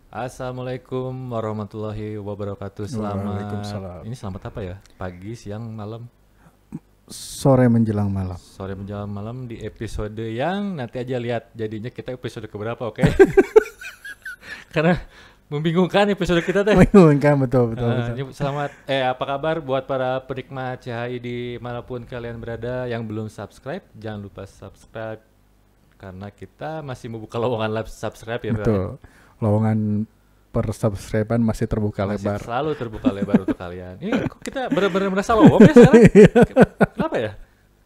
Assalamualaikum warahmatullahi wabarakatuh. Waalaikumsalam. Selamat apa ya? Pagi, siang, malam, Sore menjelang malam. sore menjelang malam di episode yang nanti aja lihat jadinya kita episode keberapa, oke? Karena membingungkan episode kita teh. Membingungkan betul. Selamat apa kabar buat para penikmat CHI dimanapun kalian berada yang belum subscribe, jangan lupa subscribe karena kita masih membuka lowongan live subscribe ya. Betul. Lowongan per subscribe-an masih terbuka Masih lebar. selalu terbuka lebar untuk kalian. Ini kok kita benar-benar merasa lowong ya sekarang? Kenapa ya?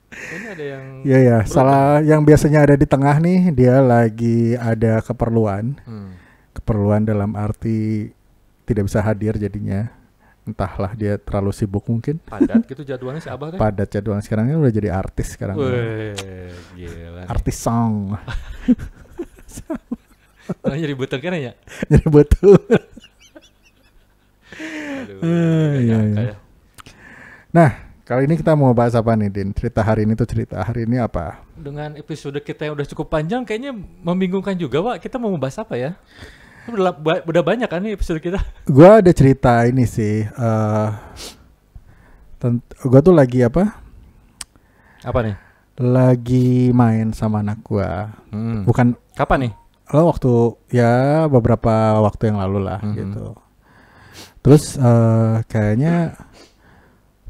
Kayaknya ada yang Iya ya, berubah. salah yang biasanya ada di tengah nih, dia lagi ada keperluan. Keperluan dalam arti tidak bisa hadir jadinya. Entahlah dia terlalu sibuk mungkin. Padat gitu jadwalnya si Abah teh. Padat jadwal sekarang kan udah jadi artis sekarang. Wih, gila. Artis song. Jadi buteng kan ya? Jadi betul. Aduh, Iya, nggak nyangka iya. ya. Nah, kali ini kita mau bahas apa nih, Din? Cerita hari ini apa? Dengan episode kita yang udah cukup panjang kayaknya membingungkan juga, Pak. Kita mau membahas apa ya? Udah banyak kan nih episode kita. Gua ada cerita ini sih. Gua tuh lagi apa? Apa nih? Lagi main sama anak gua. Bukan Kapan nih? waktu ya beberapa waktu yang lalu lah gitu. Terus kayaknya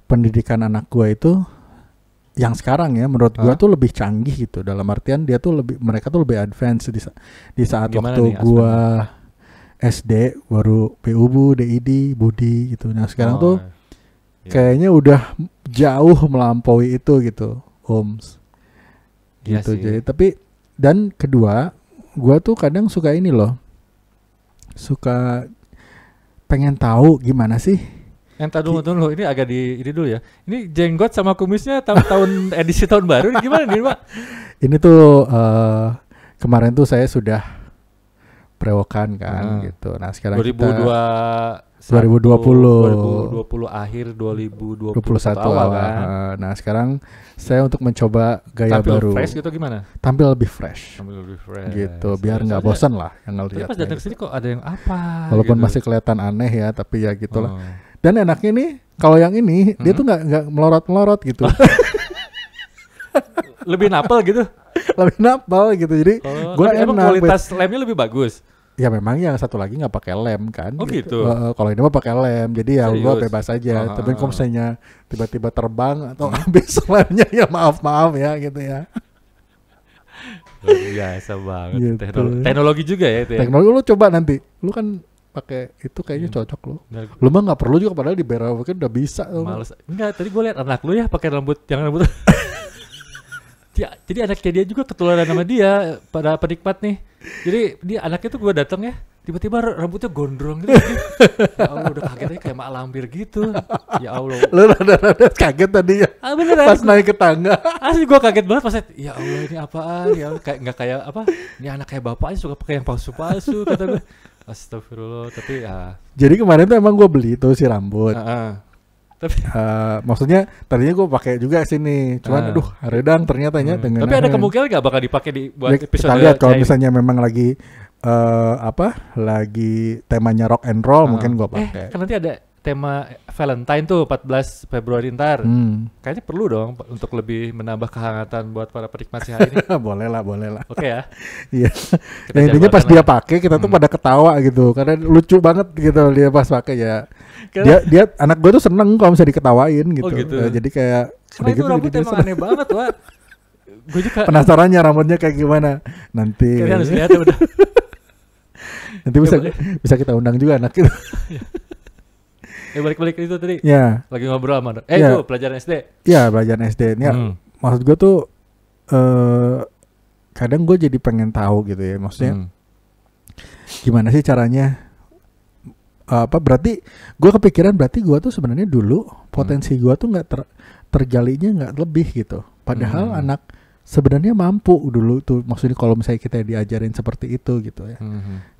pendidikan anak gua itu yang sekarang ya menurut gua tuh lebih canggih gitu. Dalam artian mereka tuh lebih advance di saat Gimana waktu nih gua SD baru PUBU, DID, Budi gitu. Nah sekarang tuh iya. kayaknya udah jauh melampaui itu gitu, Oms. Iya Gitu. sih. Jadi dan kedua, gua tuh kadang suka ini loh. Suka pengen tahu gimana sih. Entar dulu, ini agak ini dulu ya. Ini jenggot sama kumisnya tahun edisi tahun baru ini gimana nih, Pak? Ini tuh kemarin tuh saya sudah brewokan kan gitu. Nah, sekarang 2020 akhir 2021 awal kan. Nah, sekarang saya untuk mencoba gaya Tampil baru. fresh gitu gimana? Tampil lebih fresh. Tampil lebih fresh. Gitu, biar nggak bosan lah yang Tapi ngeliat. pas datang sini kok ada yang apa? Walaupun gitu. masih kelihatan aneh ya, tapi ya gitulah. Oh. Dan enaknya nih, kalau yang ini dia tuh nggak melorot gitu, Lebih napal gitu. lebih napal gitu. Jadi gue Emang enak. kualitas lemnya lebih bagus. Ya memang yang satu lagi nggak pakai lem kan. Oh gitu. Kalau ini mah pakai lem, jadi ya gue Serius? bebas aja. Tapi kalau Ah. misalnya tiba-tiba terbang atau habis lemnya ya maaf ya gitu ya. Luar biasa banget. Gitu. Teknologi juga ya itu ya. Teknologi lu coba nanti, lu kan pakai itu kayaknya cocok lu. Nggak, Lu mah nggak perlu juga padahal di Berawak udah bisa. males. Enggak, tadi gue liat anak lu ya pakai rambut yang rambut. Ya, jadi anaknya dia juga ketularan sama dia pada penikmat nih. Jadi dia anaknya tuh gue datang ya, tiba-tiba rambutnya gondrong gitu. Ya Allah, udah kaget aja kayak mak lampir gitu. Ya Allah. Lu rada-rada kaget tadi ya Beneran. pas naik ke tangga. Asli gue kaget banget pas ya Allah ini apaan ya, kayak nggak kayak apa, ini anak kayak bapaknya suka pakai yang palsu-palsu kata gue. Astagfirullah, tapi ya Jadi kemarin tuh emang gue beli tuh si rambut. tapi Maksudnya tadinya gue pakai juga sini, cuman aduh redang ternyatanya dengan. tapi ada kemungkinan nggak bakal dipakai buat Ya, episode kita lihat kalau Chai ini? misalnya memang lagi lagi temanya rock and roll mungkin gue pakai. Kan nanti ada tema Valentine tuh 14 Februari ntar. Kayaknya perlu dong untuk lebih menambah kehangatan buat para penikmat CHI ini. boleh lah. Oke ya. Iya. Kita Ya, intinya pas jadwalkan dia lah. pakai kita tuh pada ketawa gitu, karena lucu banget gitu dia pas pakai ya. Karena- Dia anak gue tuh seneng kalau bisa diketawain gitu. Oh, gitu. Jadi kayak Karena itu gitu, rambut jadi dia emang seneng. aneh banget, Wak. Gue juga Penasarannya rambutnya kayak gimana nanti. kalian harus lihat ya udah. Nanti bisa kita undang juga anak itu. Balik-balik itu tadi. Ya, Lagi ngobrol sama Ya. itu pelajaran SD. ya pelajaran SD. Ya, maksud gue tuh kadang gue jadi pengen tahu gitu ya, maksudnya gimana sih caranya. Berarti gue kepikiran berarti gue tuh sebenarnya dulu potensi gue tuh nggak tergalinya nggak lebih gitu. Padahal anak sebenarnya mampu dulu tuh, maksudnya kalau misalnya kita diajarin seperti itu gitu ya.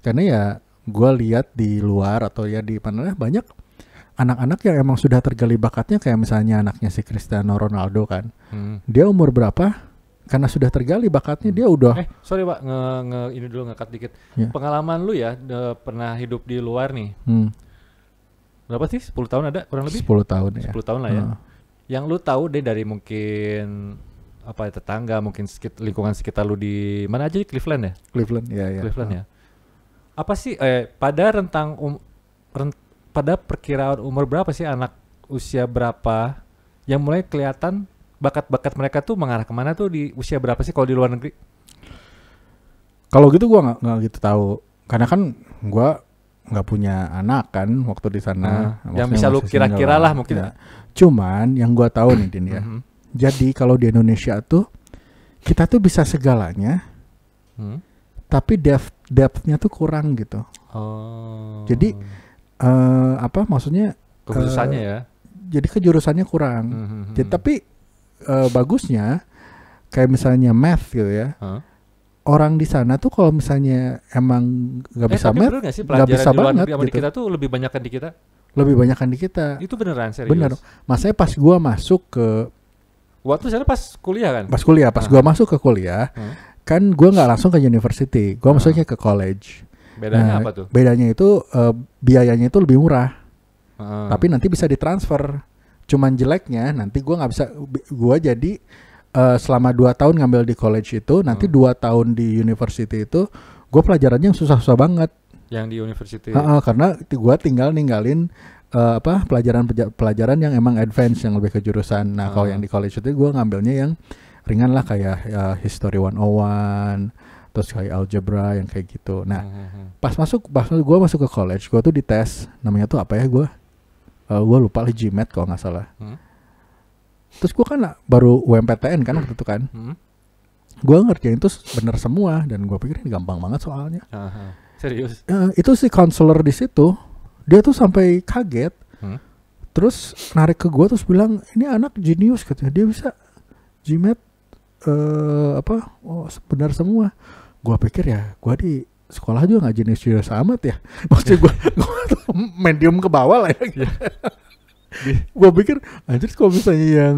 Karena ya gue lihat di luar atau ya di mana banyak anak-anak yang emang sudah tergali bakatnya, kayak misalnya anaknya si Cristiano Ronaldo kan. Dia umur berapa karena sudah tergali bakatnya dia udah Sorry Pak, ini dulu nge-cut dikit. Ya. Pengalaman lu ya, pernah hidup di luar nih. Berapa sih? 10 tahun ada kurang lebih? 10 tahun ya. 10 tahun lah ya. Yang lu tahu deh dari mungkin apa ya, tetangga, mungkin lingkungan sekitar lu di mana aja, Cleveland ya? Cleveland ya. Cleveland ya. Apa sih pada pada perkiraan umur berapa sih, anak usia berapa yang mulai kelihatan bakat-bakat mereka tuh mengarah kemana tuh di usia berapa sih kalau di luar negeri? Kalau gitu gua nggak gitu tahu, karena kan gua nggak punya anak kan waktu di sana. Yang bisa lu kira-kira lah mungkin. Ya. Cuman yang gua tahu nih Din ya. Jadi kalau di Indonesia tuh kita tuh bisa segalanya, tapi depth-nya tuh kurang gitu. Oh. Jadi apa maksudnya? Kejurusannya ya. Jadi kejurusannya kurang. Jadi, tapi bagusnya kayak misalnya math gitu ya. Orang di sana tuh kalau misalnya emang nggak bisa math, nggak bisa banget gitu. Kita tuh lebih banyak kan di kita. Lebih banyak kan di kita. Itu beneran serius. Bener. Masanya pas gua masuk ke waktu sana pas kuliah kan? Pas kuliah, gua masuk ke kuliah, kan gua nggak langsung ke university, gua masuknya ke college. Bedanya apa tuh? Bedanya itu biayanya itu lebih murah. Tapi nanti bisa ditransfer. Cuman jeleknya nanti gua nggak bisa, gua jadi selama 2 tahun ngambil di college itu, nanti 2 tahun di university itu gua pelajarannya yang susah-susah banget. Yang di university. Karena gua tinggal ninggalin pelajaran yang emang advance, yang lebih ke jurusan. Nah, kalau yang di college itu gua ngambilnya yang ringan lah, kayak history 101, terus kayak algebra yang kayak gitu. Nah, pas gue masuk ke college, gue tuh dites, namanya tuh apa ya, gue lupa lah, GMAT kalau nggak salah. Terus gue kan baru UMPTN kan waktu itu kan, gue ngerjain itu bener semua, dan gue pikir ini gampang banget soalnya. Serius? Itu si counselor di situ, dia tuh sampai kaget, terus narik ke gue terus bilang, ini anak jenius katanya, dia bisa GMAT benar semua. Gue pikir ya, gue di sekolah juga nggak jenius amat ya. Maksudnya gue medium ke bawah lah ya. Gue pikir, anjir kalau misalnya yang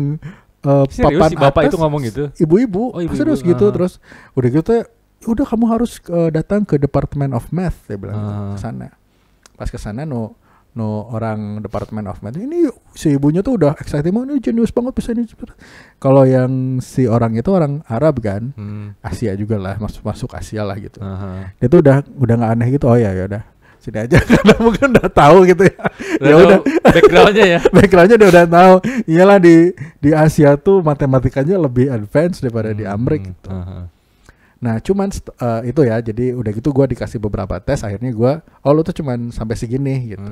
papan si bapak atas, itu ngomong gitu? Ibu-ibu, terus gitu. Terus udah gitu, udah kamu harus datang ke Department of Math, dia bilang ke sana. Pas ke sana orang Department of Math ini, si ibunya tuh udah excited banget, ini jenius banget bisa ini. Kalau yang si orang itu orang Arab kan, Asia juga lah, masuk Asia lah gitu. Dia tuh udah nggak aneh gitu. Oh ya udah sini aja, karena mungkin udah tahu gitu ya. Ya udah backgroundnya ya. Backgroundnya dia udah tahu. Iyalah di Asia tuh matematikanya lebih advance daripada di Amerika gitu. Nah cuman itu ya, jadi udah gitu gue dikasih beberapa tes, akhirnya gue, lu tuh cuman sampai segini gitu.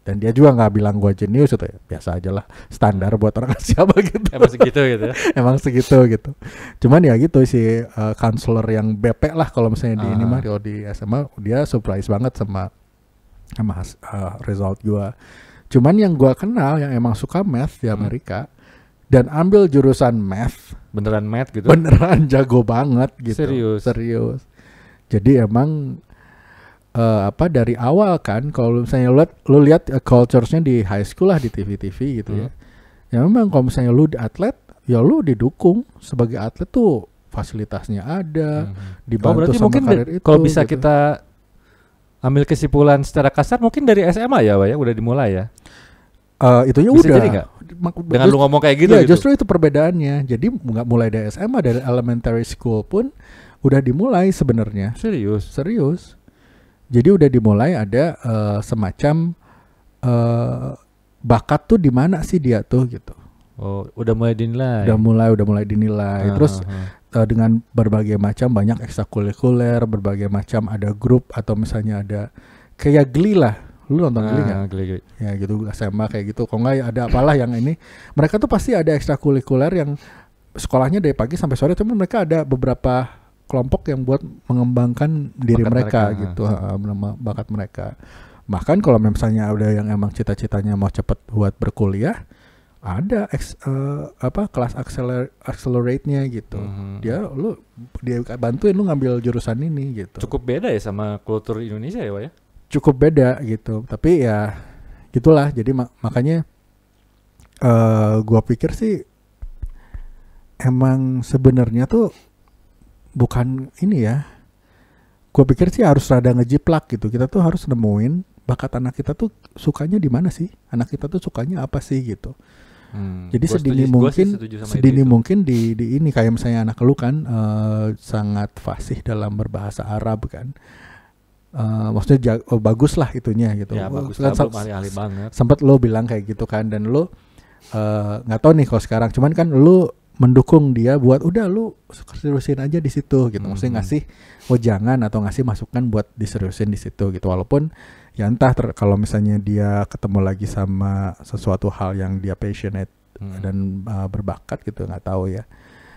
Dan dia juga nggak bilang gue jenius gitu ya, biasa aja lah, standar buat orang siapa gitu. Emang segitu gitu ya? Emang segitu gitu. Cuman ya gitu, si counselor yang BP lah kalau misalnya di ini mah, kalau di SMA dia surprise banget sama result gue. Cuman yang gue kenal yang emang suka math di Amerika, dan ambil jurusan math, beneran math gitu, beneran jago banget gitu. Serius. Jadi emang dari awal kan, kalau misalnya lu lihat cultures-nya di high school lah, di TV gitu ya. Ya memang kalau misalnya lu atlet, ya lu didukung sebagai atlet tuh, fasilitasnya ada, dibantu sama karir itu. Kalau bisa gitu. Kita ambil kesimpulan secara kasar mungkin dari SMA ya, Pak ya, udah dimulai ya. Itunya bisa udah. Jadi gak? Dengan lu ngomong kayak gitu. Ya gitu. Justru itu perbedaannya. Jadi nggak mulai dari SMA, dari elementary school pun udah dimulai sebenarnya. Serius. Jadi udah dimulai ada semacam bakat tuh di mana sih dia tuh gitu. Oh, udah mulai dinilai. Udah mulai dinilai. Terus dengan berbagai macam, banyak ekstrakurikuler, berbagai macam, ada grup, atau misalnya ada kayak Glee lah. Lu nonton Glee nggak? Glee. Ya gitu, SMA kayak gitu. Kalau nggak ada apalah yang ini. Mereka tuh pasti ada ekstrakurikuler yang sekolahnya dari pagi sampai sore. Cuman mereka ada beberapa kelompok yang buat mengembangkan diri mereka gitu, bakat mereka. Bahkan kalau misalnya ada yang emang cita-citanya mau cepet buat berkuliah, ada kelas accelerate-nya gitu. Dia bantuin lu ngambil jurusan ini gitu. Cukup beda ya sama kultur Indonesia ya, Pak ya? Cukup beda gitu, tapi ya gitulah. Jadi makanya gua pikir sih emang sebenarnya tuh bukan ini ya. Gue pikir sih harus rada ngejiplak gitu. Kita tuh harus nemuin bakat anak kita tuh sukanya di mana sih? Anak kita tuh sukanya apa sih gitu. Jadi sedini mungkin di ini kayak misalnya anak lu kan sangat fasih dalam berbahasa Arab kan. Maksudnya bagus lah itunya gitu. Ya bagus lah, belum ahli-ahli banget. Sempat lo bilang kayak gitu kan, dan lo nggak tahu nih kalau sekarang, cuman kan lo mendukung dia buat udah lu seriusin aja di situ gitu. Maksudnya ngasih jangan atau ngasih masukan buat diseriusin di situ gitu. Walaupun ya entah kalau misalnya dia ketemu lagi sama sesuatu hal yang dia passionate dan berbakat gitu, nggak tahu ya.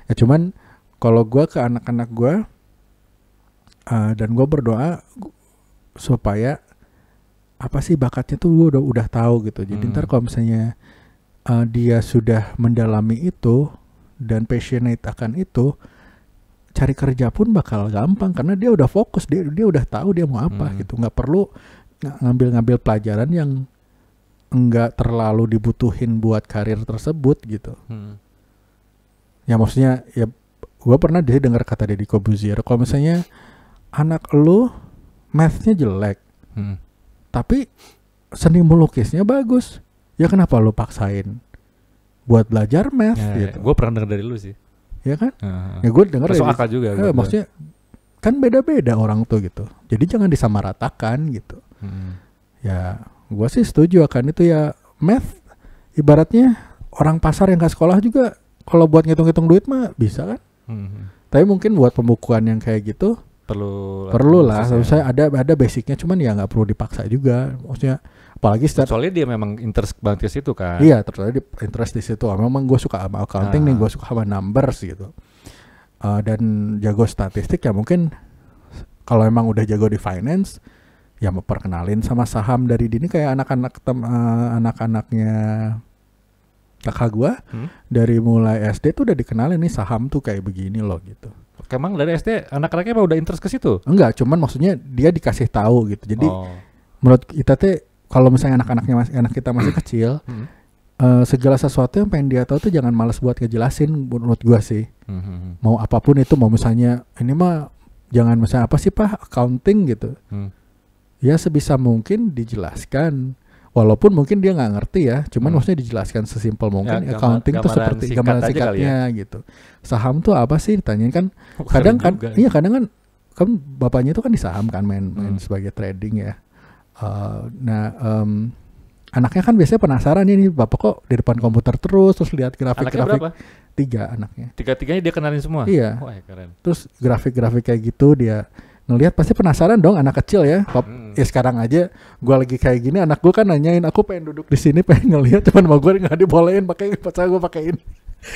Ya cuman kalau gue ke anak-anak gue dan gue berdoa supaya apa sih bakatnya tuh gue udah tahu gitu. Jadi ntar kalau misalnya dia sudah mendalami itu dan passionate akan itu, cari kerja pun bakal gampang karena dia udah fokus, dia udah tahu dia mau apa gitu. Nggak perlu ngambil pelajaran yang enggak terlalu dibutuhin buat karir tersebut gitu. Ya maksudnya ya gue pernah dengar kata Deddy Corbuzier, kalau misalnya anak lu mathnya jelek tapi seni melukisnya bagus, ya kenapa lu paksain buat belajar math gitu. Gue pernah dengar dari lu sih. Ya kan? Ya gue dengar masuk akal juga. Maksudnya kan beda-beda orang tuh gitu. Jadi jangan disamaratakan gitu. Ya gue sih setuju akan itu ya. Math ibaratnya orang pasar yang gak sekolah juga kalau buat ngitung-ngitung duit mah bisa kan. Tapi mungkin buat pembukuan yang kayak gitu perlu lah. Saya ada basicnya, cuman ya nggak perlu dipaksa juga. Maksudnya apalagi soalnya dia memang interest banget ke situ kan. Iya, terus interest di situ. Memang gue suka sama accounting nih, gue suka sama numbers gitu. Dan jago statistik ya mungkin kalau emang udah jago di finance ya mau perkenalin sama saham dari dini kayak anak-anaknya kakak gue dari mulai SD tuh udah dikenalin nih saham tuh kayak begini loh gitu. Emang dari SD anak-anaknya apa udah interest ke situ? Enggak, cuman maksudnya dia dikasih tahu gitu. Jadi menurut kita tuh kalau misalnya anak kita masih kecil, segala sesuatu yang pengen dia tahu tuh jangan malas buat ngejelasin menurut gua sih. Mau apapun itu, mau misalnya ini mah jangan misalnya apa sih Pak accounting gitu. Ya sebisa mungkin dijelaskan. Walaupun mungkin dia nggak ngerti ya, cuman maksudnya dijelaskan sesimpel mungkin. Ya, accounting tuh seperti gambaran singkatnya ya. Gitu. Saham tuh apa sih? Ditanyain kan. Kadang kan, iya kadang kan bapaknya itu kan di saham kan main sebagai trading ya. Anaknya kan biasanya penasaran nih bapak kok di depan komputer terus lihat grafik-grafik. Berapa? 3 anaknya. 3-3nya dia kenalin semua? Iya. Wah, keren. Terus grafik-grafik kayak gitu dia ngelihat pasti penasaran dong anak kecil ya. Ya sekarang aja gue lagi kayak gini, anak gue kan nanyain aku pengen duduk di sini pengen ngelihat, cuman mau gue nggak dibolehin pakai pas gue pakai ini.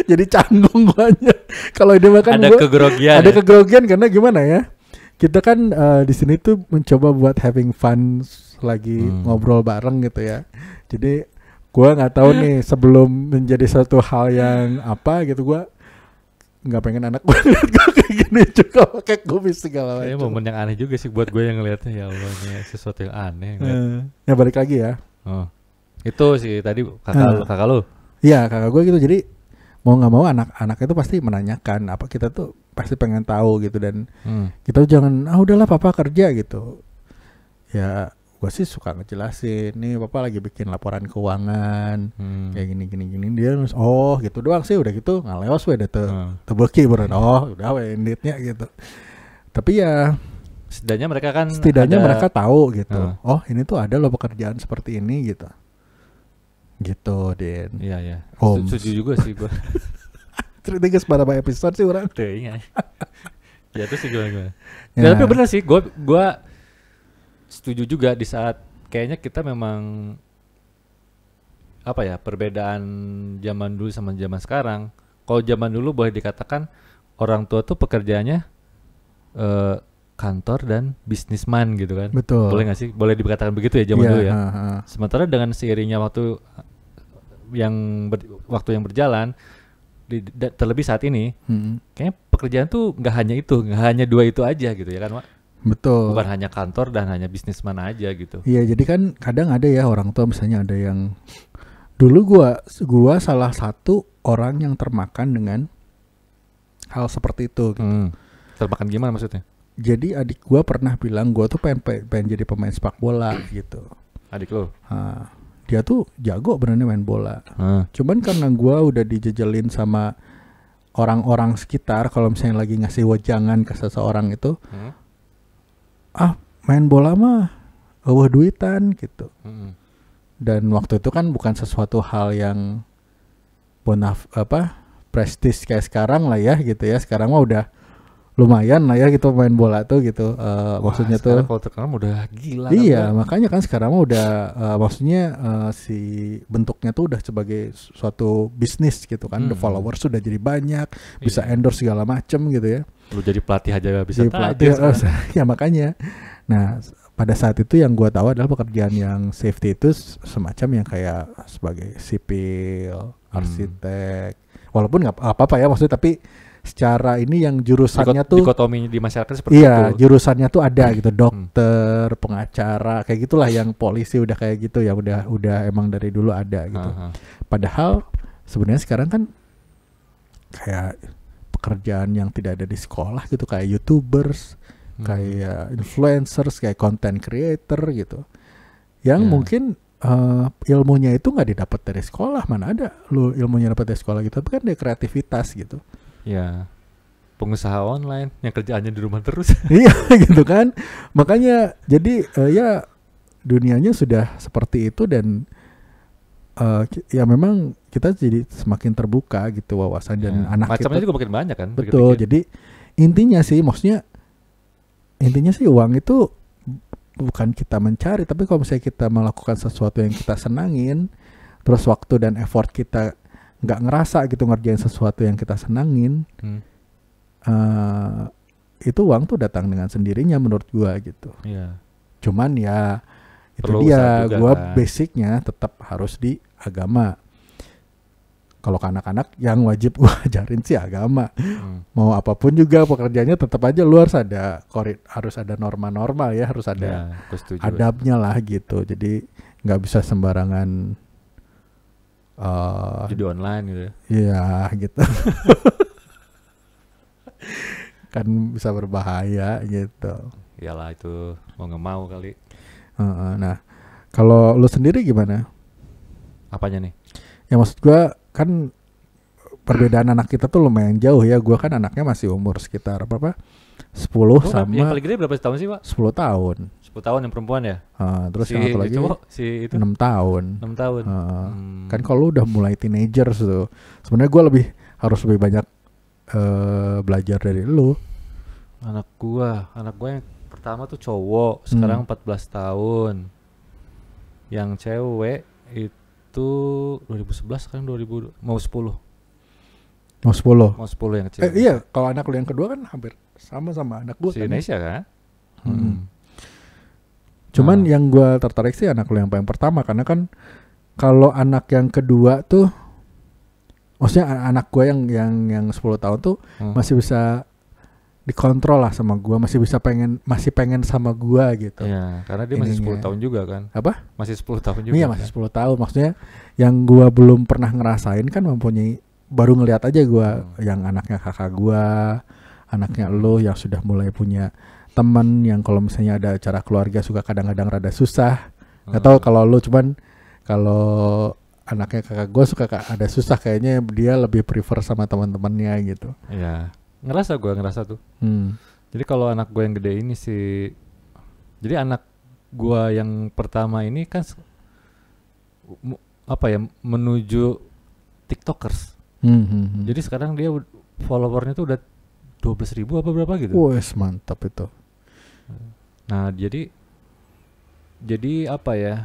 Jadi canggung gue aja. Kalau dia makan ada kegrogian. Ada kegrogian karena gimana ya? Kita kan di sini tuh mencoba buat having fun lagi ngobrol bareng gitu ya. Jadi gue nggak tahu nih sebelum menjadi satu hal yang apa gitu, gue nggak pengen anak gue lihat gue kayak gini juga pakai kumis segala macam. Kayaknya momen yang aneh juga sih buat gue yang ngelihatnya, ya Allah ini sesuatu yang aneh. Ya balik lagi ya. Itu sih tadi kakak lu. Iya kakak gue gitu. Jadi mau nggak mau anak-anak itu pasti menanyakan apa, kita tuh pasti pengen tahu gitu, dan kita tuh jangan udahlah papa kerja gitu. Ya gue sih suka ngejelasin nih papa lagi bikin laporan keuangan kayak gini dia gitu doang sih, udah gitu ngaleos we deh tebeki bener udah we enditnya gitu. Tapi ya setidaknya mereka tahu gitu. Ini tuh ada loh pekerjaan seperti ini gitu Din. Iya setuju juga sih gue. Cerita pada episode sih orang ya itu sih gimana. Ya, tapi bener sih gue setuju juga di saat kayaknya kita memang apa ya, perbedaan zaman dulu sama zaman sekarang. Kalau zaman dulu boleh dikatakan orang tua tuh pekerjaannya kantor dan bisnisman gitu kan. Betul. Boleh nggak sih? Boleh dikatakan begitu ya zaman dulu ya. Sementara dengan seiringnya waktu yang berjalan, terlebih saat ini, kayaknya pekerjaan tuh nggak hanya 2 itu aja gitu ya kan, Mak? Betul. Bukan hanya kantor dan hanya bisnisman aja gitu. Iya, jadi kan kadang ada ya orang tua misalnya ada yang dulu gua salah satu orang yang termakan dengan hal seperti itu gitu. Termakan gimana maksudnya? Jadi adik gue pernah bilang gue tuh pengen jadi pemain sepak bola gitu. Adik lo? Dia tuh jago benernya main bola. Cuman karena gue udah dijejelin sama orang-orang sekitar, kalau misalnya lagi ngasih wejangan ke seseorang itu, main bola mah duitan gitu. Dan waktu itu kan bukan sesuatu hal yang prestis kayak sekarang lah ya gitu ya. Sekarang mah udah lumayan lah ya gitu main bola tuh gitu. Maksudnya tuh kalau terkenal udah gila. Iya, makanya kan sekarang mah udah maksudnya si bentuknya tuh udah sebagai suatu bisnis gitu kan. The followers sudah jadi banyak, bisa endorse segala macem gitu ya. Lu jadi pelatih aja bisa pelatih. Ya makanya. Nah, pada saat itu yang gue tahu adalah pekerjaan yang safety itu semacam yang kayak sebagai sipil, arsitek. Walaupun nggak apa-apa ya maksudnya, tapi secara ini yang jurusannya tuh dikotomi di masyarakat seperti itu. Iya, jurusannya tuh ada gitu, dokter, pengacara, kayak gitulah. Yang polisi udah kayak gitu ya, udah emang dari dulu ada gitu. Padahal sebenarnya sekarang kan kayak pekerjaan yang tidak ada di sekolah gitu, kayak YouTubers, kayak influencers, kayak content creator gitu. Yang mungkin ilmunya itu nggak didapat dari sekolah, mana ada lu ilmunya dapat dari sekolah gitu, tapi kan dari kreativitas gitu. Ya, pengusaha online yang kerjaannya di rumah terus. Iya gitu kan. Makanya jadi ya dunianya sudah seperti itu, dan ya memang kita jadi semakin terbuka gitu wawasan, dan anak macamnya kita juga makin banyak kan. Betul. Jadi intinya sih uang itu bukan kita mencari, tapi kalau misalnya kita melakukan sesuatu yang kita senangin, terus waktu dan effort kita nggak ngerasa gitu ngerjain sesuatu yang kita senangin, itu uang tuh datang dengan sendirinya menurut gua gitu. Cuman ya itu perlu dia, gua kan. Basicnya tetap harus di agama. Kalau ke anak-anak yang wajib gua ajarin sih agama. Mau apapun juga pekerjaannya tetap aja lu harus ada norma-norma ya, harus ada adabnya lah gitu. Jadi nggak bisa sembarangan judi online gitu ya. Iya gitu. Kan bisa berbahaya gitu. Iyalah itu mau nggak mau kali. Nah, kalau lu sendiri gimana? Apanya nih? Ya maksud gua kan perbedaan anak kita tuh lumayan jauh ya. Gua kan anaknya masih umur sekitar berapa? 10 sama yang paling gede berapa tahun sih, Pak? 10 tahun. 10 tahun yang perempuan ya? Terus yang satu lagi cowok, 6 tahun. 6 tahun. Kan kalau udah mulai teenager tuh, sebenarnya gue harus lebih banyak belajar dari lu. Anak gue yang pertama tuh cowok, sekarang 14 tahun. Yang cewek itu 2011, sekarang 2000 mau 10. Mau 10 yang kecil. Iya, kalau anak lu yang kedua kan hampir sama anak gue si kan. Indonesia kan. Cuman yang gue tertarik sih anak lu yang paling pertama, karena kan kalau anak yang kedua tuh, maksudnya anak gue yang 10 tahun tuh masih bisa dikontrol lah sama gue, masih pengen sama gue gitu. Iya, karena dia masih 10 tahun juga kan. Apa? Masih 10 tahun juga. Iya, masih 10 tahun. Maksudnya yang gue belum pernah ngerasain kan baru ngelihat aja gue yang anaknya kakak gue, anaknya lo yang sudah mulai punya teman yang kalau misalnya ada acara keluarga suka kadang-kadang rada susah. Gak tau kalau lo, cuman kalau anaknya kakak gue suka ada susah, kayaknya dia lebih prefer sama teman-temannya gitu. Iya, ngerasa tuh. Jadi kalau anak gue yang gede ini sih, jadi anak gue yang pertama ini kan menuju TikTokers. Jadi sekarang dia followernya tuh udah 12.000 apa berapa gitu. Wes mantap itu. Nah jadi apa ya?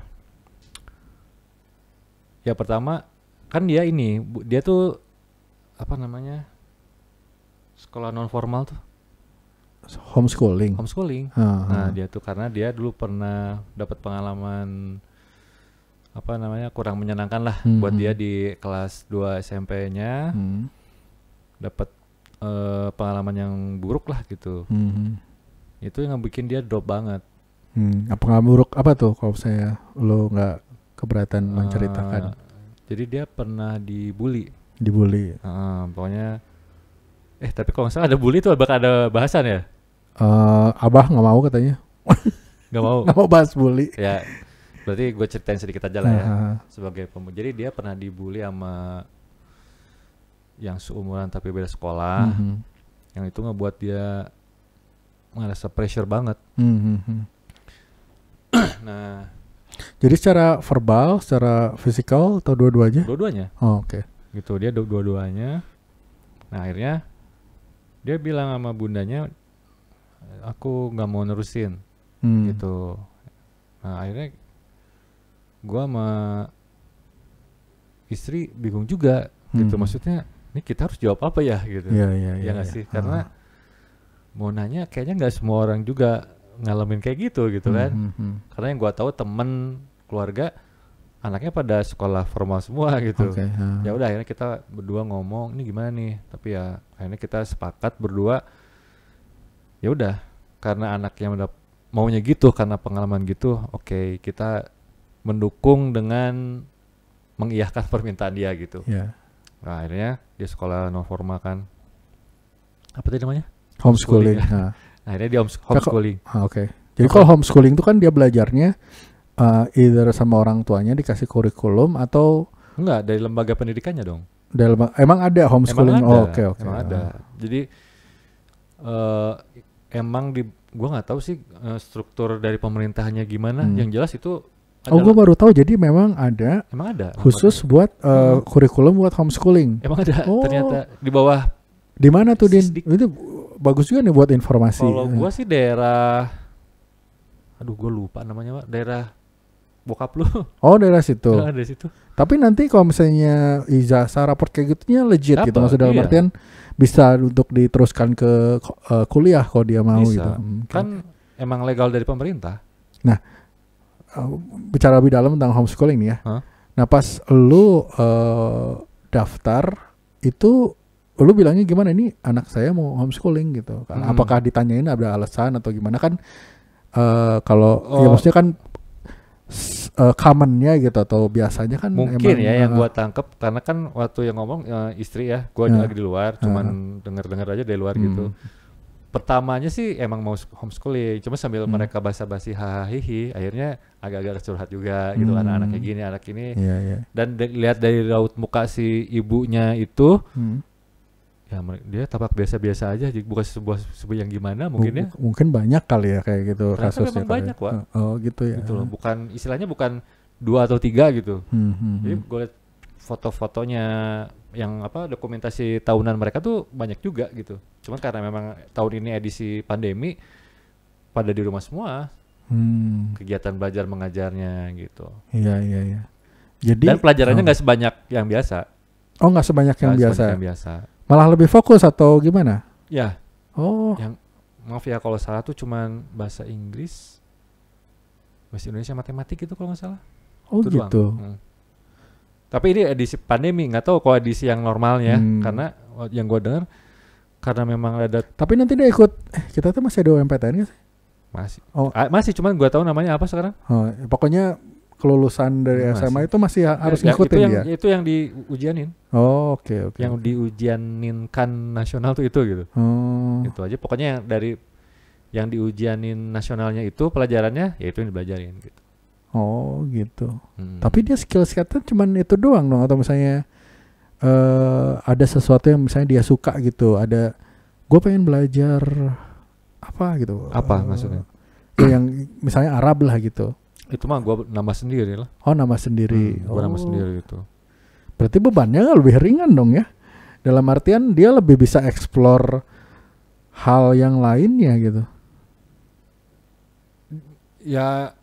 Ya pertama kan dia tuh apa namanya, sekolah non formal tuh. Homeschooling. Nah dia tuh karena dia dulu pernah dapat pengalaman apa namanya kurang menyenangkan lah buat dia di kelas 2 SMP-nya, dapat pengalaman yang buruk lah gitu. Itu yang bikin dia drop banget. Pengalaman buruk apa tuh kalau saya lo nggak keberatan menceritakan? Jadi dia pernah dibully. Pokoknya Tapi kalau nggak salah ada bully tuh bakal ada bahasan ya? Abah nggak mau katanya. Nggak mau. Nggak mau bahas bully. Ya, berarti gue ceritain sedikit aja lah ya. Sebagai Jadi dia pernah dibully sama yang seumuran tapi beda sekolah. Yang itu ngebuat dia ngerasa pressure banget. Nah, jadi secara verbal, secara fisikal atau dua-duanya? Dua-duanya. Oh, oke. Gitu, dia dua-duanya. Nah, akhirnya dia bilang sama bundanya, aku nggak mau nerusin. Gitu. Nah, akhirnya gua sama istri bingung juga gitu. Maksudnya ini kita harus jawab apa ya gitu. Iya nggak sih? Karena mau nanya kayaknya nggak semua orang juga ngalamin kayak gitu kan. Karena yang gua tahu temen keluarga anaknya pada sekolah formal semua gitu. Ya udah akhirnya kita berdua ngomong ini gimana nih. Tapi ya akhirnya kita sepakat berdua. Ya udah karena anaknya maunya gitu karena pengalaman gitu. Oke, kita mendukung dengan mengiyahkan permintaan dia gitu. Nah, akhirnya dia sekolah non formal kan. Apa tadi namanya? Homeschooling. Akhirnya dia homeschooling. Oke. Jadi kalau homeschooling itu kan dia belajarnya either sama orang tuanya dikasih kurikulum atau enggak dari lembaga pendidikannya dong. Emang ada homeschooling? Oke. Emang ada. Jadi emang gua nggak tahu sih struktur dari pemerintahannya gimana. Yang jelas itu gue baru tahu. Jadi memang ada. Emang ada. Khusus buat kurikulum buat homeschooling. Emang ada. Ternyata di bawah. Di mana tuh Din? Itu bagus juga nih buat informasi. Kalau gua sih daerah, aduh gue lupa namanya Pak. Daerah bokap lu. Oh daerah situ. Dari situ. Tapi nanti kalau misalnya ijazah raport kayak gitunya legit gitu. Maksudnya dalam artian bisa untuk diteruskan ke kuliah kalau dia mau bisa. gitu. Kan emang legal dari pemerintah. Nah, bicara lebih dalam tentang homeschooling nih ya. Nah pas lu daftar itu lu bilangnya gimana, ini anak saya mau homeschooling gitu. Apakah ditanyain ada alasan atau gimana kan? Kalau ya maksudnya kan commonnya gitu atau biasanya kan mungkin emang, yang gua tangkep karena kan waktu yang ngomong istri ya, gua lagi di luar, cuman denger aja dari luar gitu. Pertamanya sih emang mau homeschooling, cuma sambil mereka basa-basi hahihi, akhirnya agak-agak curhat juga gitu, anak-anaknya gini, anak ini. Dan lihat dari raut muka si ibunya itu, ya dia tampak biasa-biasa aja, bukan sebuah yang gimana mungkin ya. Mungkin banyak kali ya kayak gitu kasusnya. Memang banyak Wak. Oh gitu ya. Gitu loh, bukan istilahnya bukan 2 atau 3 gitu. Jadi gue liat foto-fotonya yang dokumentasi tahunan mereka tuh banyak juga gitu. Cuman karena memang tahun ini edisi pandemi pada di rumah semua. Kegiatan belajar mengajarnya gitu. Iya. Jadi dan pelajarannya nggak sebanyak yang biasa. Oh nggak sebanyak yang biasa. Malah lebih fokus atau gimana? Ya. Oh. Yang maaf ya kalau salah tuh cuman bahasa Inggris, bahasa Indonesia, matematik itu kalau nggak salah. Oh itu gitu. Tapi ini edisi pandemi, nggak tahu kalau edisi yang normalnya, karena yang gue dengar karena memang ada. Tapi nanti dia ikut. Kita tuh masih ada UMPTN nggak sih? Masih. Masih, cuman gue tahu namanya apa sekarang. Pokoknya kelulusan dari SMA itu masih harus ngikutin dia. Itu yang diujianin. Oh oke. Yang diujianinkan nasional tuh itu gitu. Itu aja. Pokoknya yang diujianin nasionalnya itu pelajarannya, ya itu yang dibelajarin gitu. Oh gitu. Tapi dia skill setnya cuman itu doang dong, atau misalnya ada sesuatu yang misalnya dia suka gitu. Ada, gue pengen belajar apa gitu. Apa maksudnya? Yang misalnya Arab lah gitu. Itu mah gue nambah sendiri lah. Oh nambah sendiri. Gue nambah sendiri gitu. Berarti bebannya lebih ringan dong ya. Dalam artian dia lebih bisa explore hal yang lainnya gitu. Ya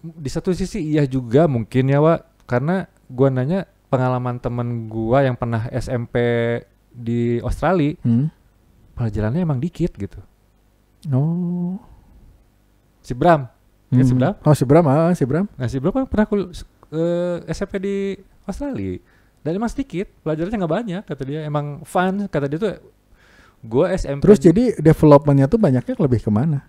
di satu sisi iya juga mungkin ya Wak. Karena gue nanya pengalaman temen gue yang pernah SMP di Australia. Pelajarannya emang dikit gitu. Oh. Si Bram. Si Bram? Oh si Bram. Nah si Bram kan pernah SMP di Australia. Dan emang sedikit, pelajarannya nggak banyak kata dia. Emang fun, kata dia tuh. Gue SMP. Terus jadi developmentnya tuh banyaknya lebih kemana?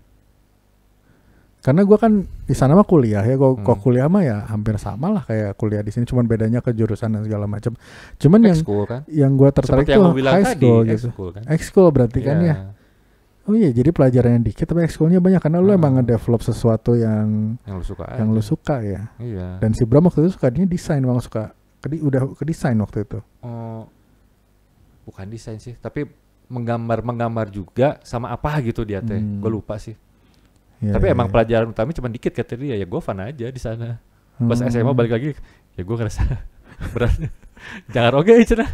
Karena gue kan di sana mah kuliah ya, kok kuliah mah ya hampir sama lah kayak kuliah di sini, cuman bedanya ke jurusan dan segala macam. Cuman Kan? yang gue tertarik tuh high school gitu. Ekskul berarti kan ya. Oh iya, jadi pelajarannya dikit tapi ekskulnya banyak karena lu emang ngedevelop sesuatu yang lu suka ya. Iya. Dan si Bram waktu itu sukanya desain, emang suka udah ke desain waktu itu. Oh, bukan desain sih, tapi menggambar juga sama apa gitu dia teh. Gue lupa sih. Ya, tapi emang pelajaran utama cuma dikit kata dia, ya gue fun aja di sana. Pas SMA balik lagi, ya gue ngerasa berat. Jangan oke cenah.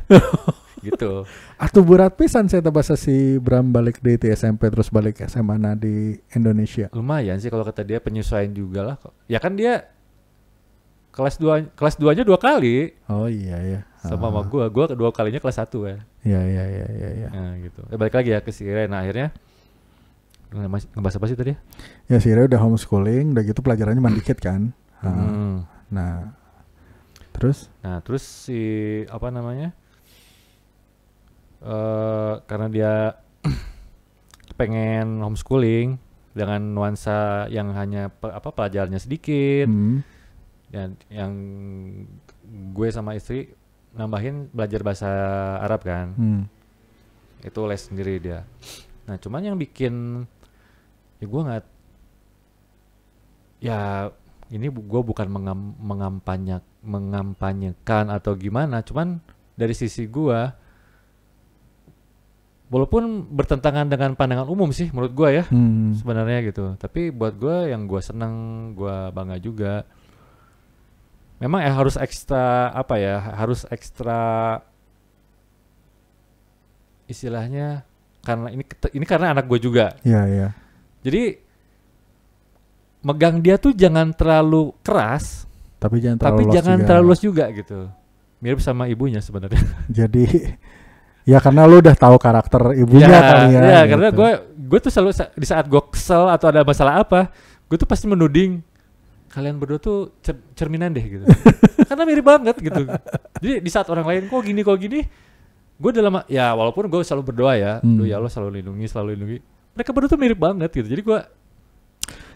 Gitu. Atuh berat pisan saya bahasa si Bram balik di SMP terus balik SMA di Indonesia. Lumayan sih kalau kata dia, penyesuaian juga lah. Ya kan dia kelas 2-nya 2 kali. Oh iya. Sama gue 2 kalinya kelas 1 ya. Iya. Nah gitu. Balik lagi ya ke si Ira. Nah akhirnya ngebahas apa sih tadi? Ya si Ira udah homeschooling, udah gitu pelajarannya cuma dikit kan. Nah terus si apa namanya? Karena dia pengen homeschooling dengan nuansa yang hanya pelajarannya sedikit. Dan yang gue sama istri nambahin belajar bahasa Arab kan. Itu les sendiri dia. Nah cuman yang bikin ya gue nggak, ya ini gue bukan mengampanyekan atau gimana, cuman dari sisi gue walaupun bertentangan dengan pandangan umum sih menurut gue ya sebenarnya gitu, tapi buat gue yang gue seneng, gue bangga juga. Memang harus ekstra istilahnya, karena ini karena anak gue juga. Iya. Jadi megang dia tuh jangan terlalu keras, tapi jangan terlalu luas juga gitu. Mirip sama ibunya sebenarnya. Jadi ya karena lu udah tahu karakter ibunya kali ya. Iya, gitu. Karena gue tuh selalu di saat gue kesel atau ada masalah apa, gue tuh pasti menuding kalian berdua tuh cerminan deh gitu. Karena mirip banget gitu. Jadi di saat orang lain kok gini, gue dalam ya walaupun gue selalu berdoa ya, ya Allah selalu lindungi. Mereka berdua tuh mirip banget gitu.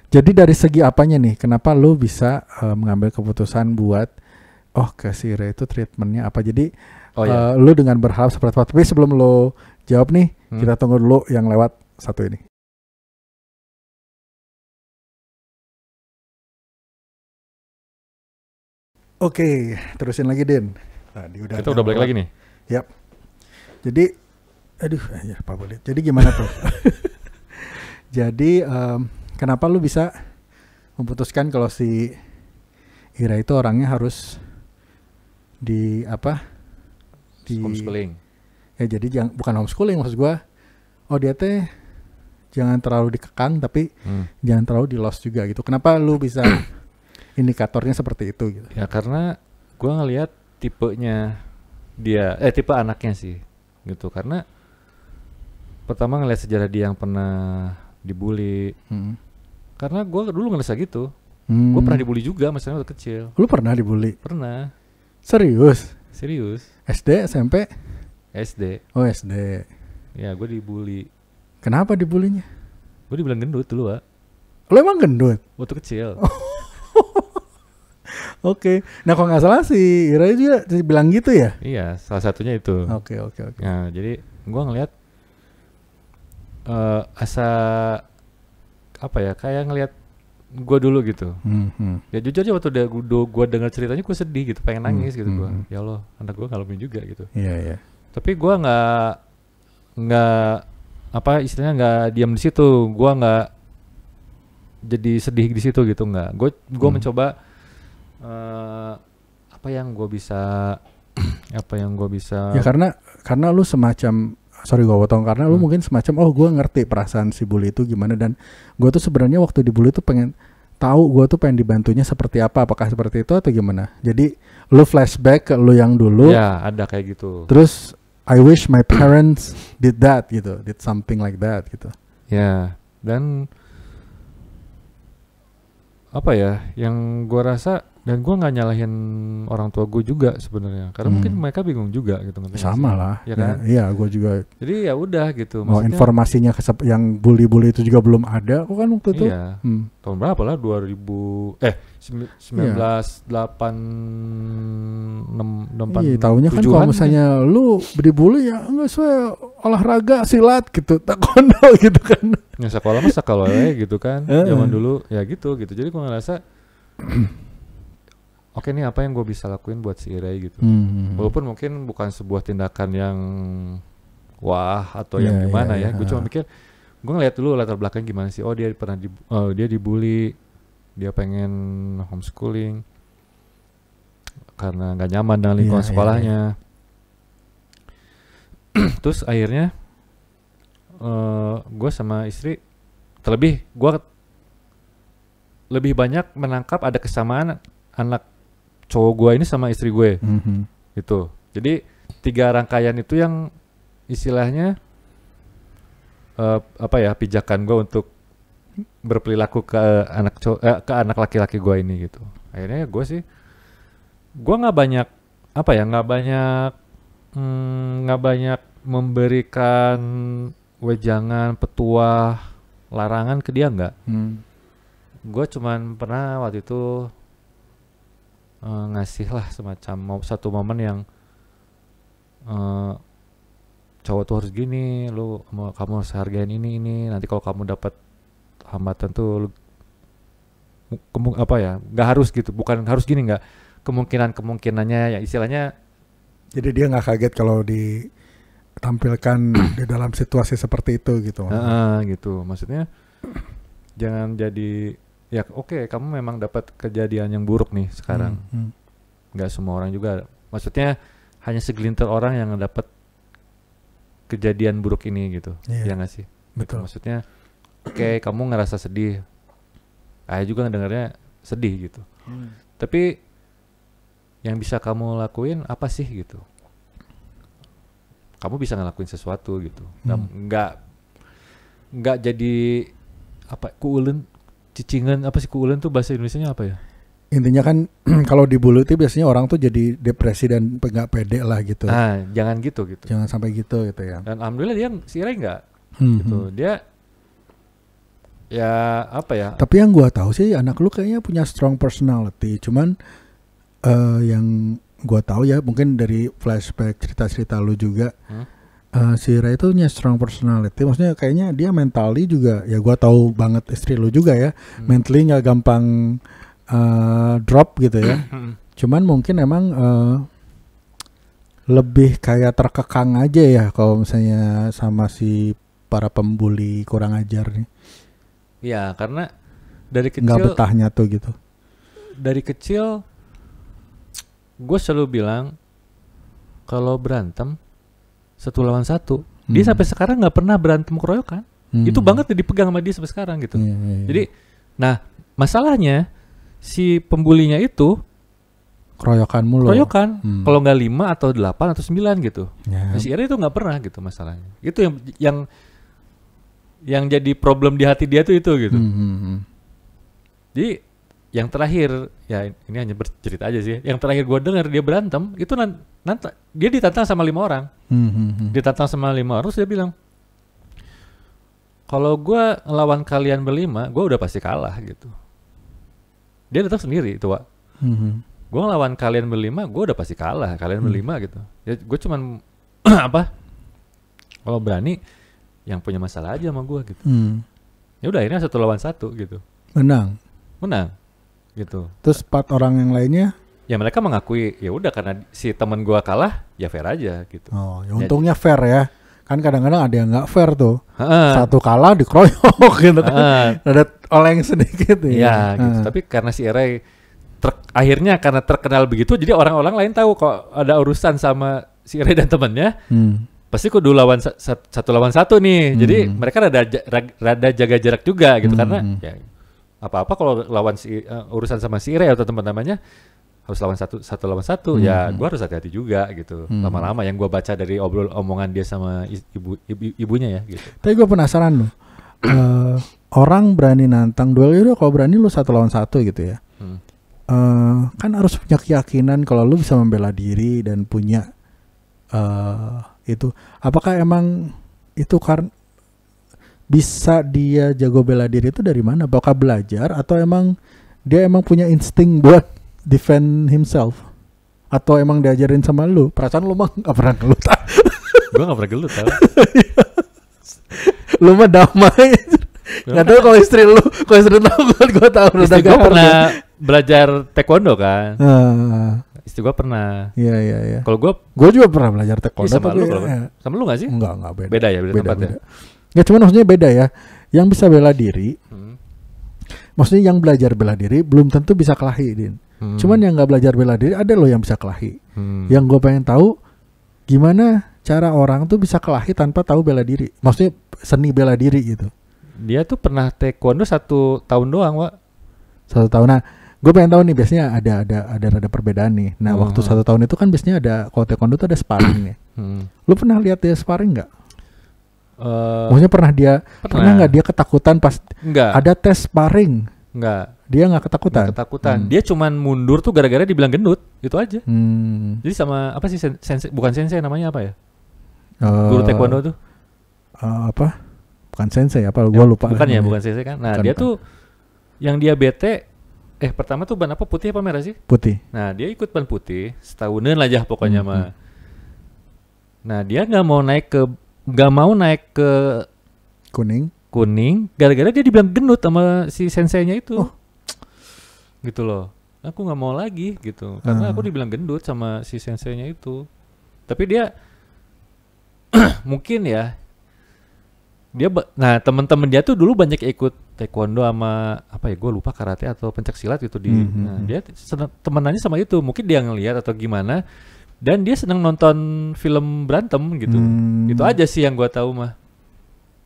Jadi dari segi apanya nih? Kenapa lu bisa mengambil keputusan buat ke si Ira itu treatmentnya apa? Jadi lu dengan berharap seperti apa? Tapi sebelum lu jawab nih, kita tunggu dulu yang lewat satu ini. Oke, terusin lagi Din. Kita udah balik lagi nih. Yap. Jadi, Pak Bolit. Jadi gimana tuh? Jadi kenapa lu bisa memutuskan kalau si Ira itu orangnya harus di homeschooling? Ya jadi bukan homeschooling maksud gua. Oh dia teh jangan terlalu dikekang tapi jangan terlalu di lost juga gitu. Kenapa lu bisa indikatornya seperti itu gitu? Ya karena gua ngelihat tipenya dia, tipe anaknya sih gitu. Karena pertama ngelihat sejarah dia yang pernah dibully. Karena gue dulu ngerasa gitu. Gue pernah dibully juga masalahnya waktu kecil. Lu pernah dibully? Pernah. Serius? SD, SMP? SD. Oh SD. Ya gue dibully. Kenapa dibulinya? Gue dibilang gendut dulu, Wak. Lu emang gendut? Waktu kecil. Oke. Nah kalau gak salah si Ira juga bilang gitu ya? Iya, salah satunya itu. Oke. Nah jadi gue ngeliat kayak ngelihat gue dulu gitu. Ya jujur aja waktu gue dengar ceritanya gue sedih gitu, pengen nangis gitu gue. Ya Allah, anak gue ngalamin juga gitu. Iya. Tapi gue nggak istilahnya nggak diam di situ. Gue nggak jadi sedih di situ gitu, nggak. Gue mencoba apa yang gue bisa. Ya karena lu semacam, sorry gue potong, karena lu mungkin semacam gue ngerti perasaan si bully itu gimana, dan gue tuh sebenarnya waktu dibully tuh pengen tahu, gue tuh pengen dibantunya seperti apa, apakah seperti itu atau gimana. Jadi lu flashback ke lu yang dulu. Ya ada kayak gitu. Terus I wish my parents did that gitu, did something like that gitu. Ya dan apa ya yang gue rasa Dan gue nggak nyalahin orang tua gue juga sebenarnya, karena mungkin mereka bingung juga gitu. Sama lah, ya kan? Iya, gue juga. Jadi ya udah gitu. Mau informasinya yang bully-bully itu juga belum ada, kok kan waktu itu? Iya. Tahun berapa lah? 1986. Iya, tahunya kan kalau misalnya lu dibully ya enggak sesuai olahraga silat gitu, taekwondo gitu kan. Ya sekolah mah sekolah gitu kan. Zaman dulu ya gitu. Jadi gue ngerasa oke nih apa yang gue bisa lakuin buat si Irai gitu. Walaupun mungkin bukan sebuah tindakan yang wah atau yang gimana ya. Gue cuma mikir, gue ngeliat dulu latar belakang gimana sih. Oh dia pernah dia dibully, dia pengen homeschooling karena nggak nyaman dengan lingkungan sekolahnya. Terus akhirnya gue sama istri terlebih gue lebih banyak menangkap ada kesamaan anak cowok gue ini sama istri gue itu. Jadi 3 rangkaian itu yang istilahnya pijakan gue untuk berperilaku ke anak laki-laki gue ini gitu. Akhirnya gue nggak banyak memberikan wejangan, petuah, larangan ke dia nggak. Gue cuman pernah waktu itu ngasih lah semacam satu momen yang cowok tuh harus gini, kamu harus hargain ini, nanti kalau kamu dapat hambatan tuh nggak harus gitu, bukan harus gini, nggak, kemungkinannya ya istilahnya. Jadi dia nggak kaget kalau ditampilkan di dalam situasi seperti itu gitu. Gitu, maksudnya jangan jadi ya oke, kamu memang dapat kejadian yang buruk nih sekarang. Nggak semua orang juga. Maksudnya hanya segelintir orang yang dapat kejadian buruk ini gitu. Ya nggak sih? Betul. Gitu. Maksudnya oke, kamu ngerasa sedih. Ayah juga ngedengarnya sedih gitu. Tapi yang bisa kamu lakuin apa sih gitu? Kamu bisa ngelakuin sesuatu gitu. Nggak jadi kuulen. Cicingan apa sih kuulen tuh bahasa Indonesianya apa ya? Intinya kan kalau dibully itu biasanya orang tuh jadi depresi dan nggak pede lah gitu. Jangan gitu. Jangan sampai gitu ya. Dan alhamdulillah dia si Irai nggak gitu. Dia ya apa ya? Tapi yang gua tahu sih anak lu kayaknya punya strong personality. Cuman yang gua tahu ya mungkin dari flashback cerita-cerita lu juga. Si Ray itu punya strong personality, maksudnya kayaknya dia mentally juga, ya gua tahu banget istri lu juga ya, mentally nggak gampang drop gitu ya. Cuman mungkin emang lebih kayak terkekang aja ya kalau misalnya sama si para pembuli kurang ajar nih. Ya karena dari kecil nggak betahnya tuh gitu. Dari kecil gue selalu bilang kalau berantem 1 lawan 1, dia sampai sekarang nggak pernah berantem keroyokan. Itu banget dipegang sama dia sampai sekarang gitu. Jadi, nah masalahnya si pembulinya itu keroyokan mulu. Kalau nggak 5 atau 8 atau 9 gitu. Nah, si Ira itu nggak pernah gitu masalahnya. Itu yang jadi problem di hati dia tuh itu gitu. Jadi yang terakhir, ya ini hanya bercerita aja sih. Yang terakhir gue dengar dia berantem itu nanti dia ditantang sama 5 orang. Ditantang sama 5 orang, terus dia bilang, kalau gue ngelawan kalian berlima, gue udah pasti kalah gitu. Dia datang sendiri itu, Wak. Gue ngelawan kalian berlima, gue udah pasti kalah. Kalian berlima gitu. Ya gue cuman kalau berani yang punya masalah aja sama gue gitu. Ya udah akhirnya 1 lawan 1 gitu. Menang gitu. Terus 4 orang yang lainnya? Ya mereka mengakui ya udah karena si teman gua kalah, ya fair aja gitu. Oh, ya untungnya fair ya. Kan kadang-kadang ada yang nggak fair tuh. Satu kalah dikeroyok gitu kan. Ada oleng sedikit ya. Iya gitu. Tapi karena si Eray akhirnya karena terkenal begitu, jadi orang-orang lain tahu kok ada urusan sama si Eray dan temannya. Pasti kudu lawan 1 lawan 1 nih. Jadi mereka rada jaga jarak juga gitu karena ya apa-apa kalau lawan urusan sama si Ire atau teman-temannya harus lawan satu lawan 1 ya gue harus hati-hati juga gitu. Lama-lama yang gue baca dari omongan dia sama ibunya ya gitu. Tapi gue penasaran loh, orang berani nantang duel itu kalau berani lu 1 lawan 1 gitu ya. kan harus punya keyakinan kalau lu bisa membela diri dan punya itu. Apakah emang itu karena bisa dia jago bela diri itu dari mana? Apakah belajar atau emang dia emang punya insting buat defend himself? Atau emang diajarin sama lu? Perasaan lu mah gak pernah gelut. Gue gak pernah gelut tau. Lu mah damai. Gak tau kalau istri lu tahu, gue tahu. Istri gue pernah belajar taekwondo kan. Istri gue pernah. Iya. Kalau gue juga pernah belajar taekwondo. sama tapi lu sama lu gak sih? Enggak beda. Beda ya, beda tempat ya. Ya cuman maksudnya beda ya. Yang bisa bela diri, maksudnya yang belajar bela diri belum tentu bisa kelahi, Din. Cuman yang nggak belajar bela diri ada loh yang bisa kelahi. Yang gue pengen tahu gimana cara orang tuh bisa kelahi tanpa tahu bela diri. Maksudnya seni bela diri gitu. Dia tuh pernah taekwondo 1 tahun doang, Wak. 1 tahun. Nah, gue pengen tahu nih, biasanya ada perbedaan nih. Nah, waktu 1 tahun itu kan biasanya ada, kalau taekwondo tuh ada sparring nih. Lu pernah lihat dia sparring nggak? Maksudnya pernah nggak dia ketakutan pas enggak. Ada tes sparring? Enggak. Dia nggak ketakutan. Dia cuman mundur tuh gara-gara dibilang gendut, itu aja. Jadi sama apa sih sensei, bukan sensei namanya apa ya? Guru taekwondo tuh. Apa? Bukan sensei apa? Gua lupa. Bukan ya, bukan sensei kan. Nah, bukan. Tuh yang dia bete pertama tuh ban apa, putih apa merah sih? Putih. Nah, dia ikut ban putih setahunan aja pokoknya mah. Nah, dia nggak mau naik ke kuning gara-gara dia dibilang gendut sama si senseinya itu. Gitu loh. Aku nggak mau lagi gitu karena aku dibilang gendut sama si senseinya itu. Tapi dia mungkin ya nah teman-teman dia tuh dulu banyak ikut taekwondo sama apa ya, gue lupa, karate atau pencak silat gitu nah dia temenannya sama itu, mungkin dia ngelihat atau gimana, dan dia seneng nonton film berantem gitu. Itu aja sih yang gue tahu mah.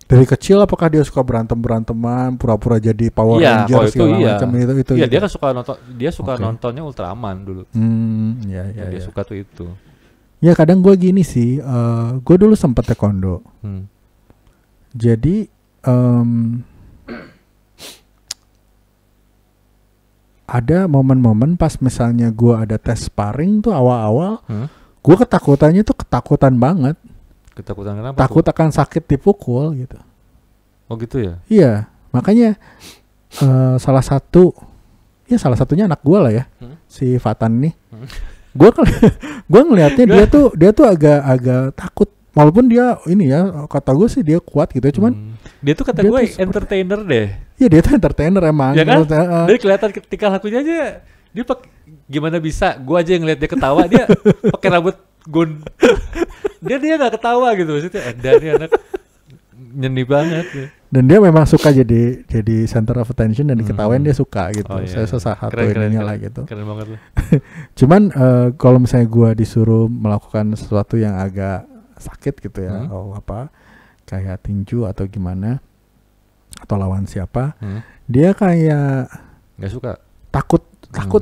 Dari kecil apakah dia suka beranteman, pura-pura jadi Power Ranger segala macam itu? Iya, dia kan suka nontonnya Ultraman dulu. Dia suka tuh itu. Ya kadang gue gini sih, gue dulu sempat taekwondo. Jadi ada momen-momen pas misalnya gue ada tes sparring tuh awal-awal, gue ketakutan banget. Ketakutan kenapa? Takut akan sakit dipukul gitu. Oh gitu ya? Iya, makanya salah satunya anak gue lah ya, si Fatan nih. Gue ngelihatnya dia tuh agak takut. Walaupun dia ini ya, kata gue sih dia kuat gitu, cuman dia tuh kata gue entertainer deh. Iya, dia tuh entertainer emang. Ya kan? Dari kelihatan ketika lakunya aja dia gimana bisa? Gue aja yang ngeliat dia ketawa, dia pakai rambut dia nggak ketawa gitu maksudnya. Nih anak nyeni banget. Dan dia memang suka jadi center of attention dan diketawain dia suka gitu. Saya satu ininya lah gitu. Keren banget loh. Cuman kalau misalnya gue disuruh melakukan sesuatu yang agak sakit gitu ya, kayak tinju atau gimana, atau lawan siapa, dia kayak nggak suka, takut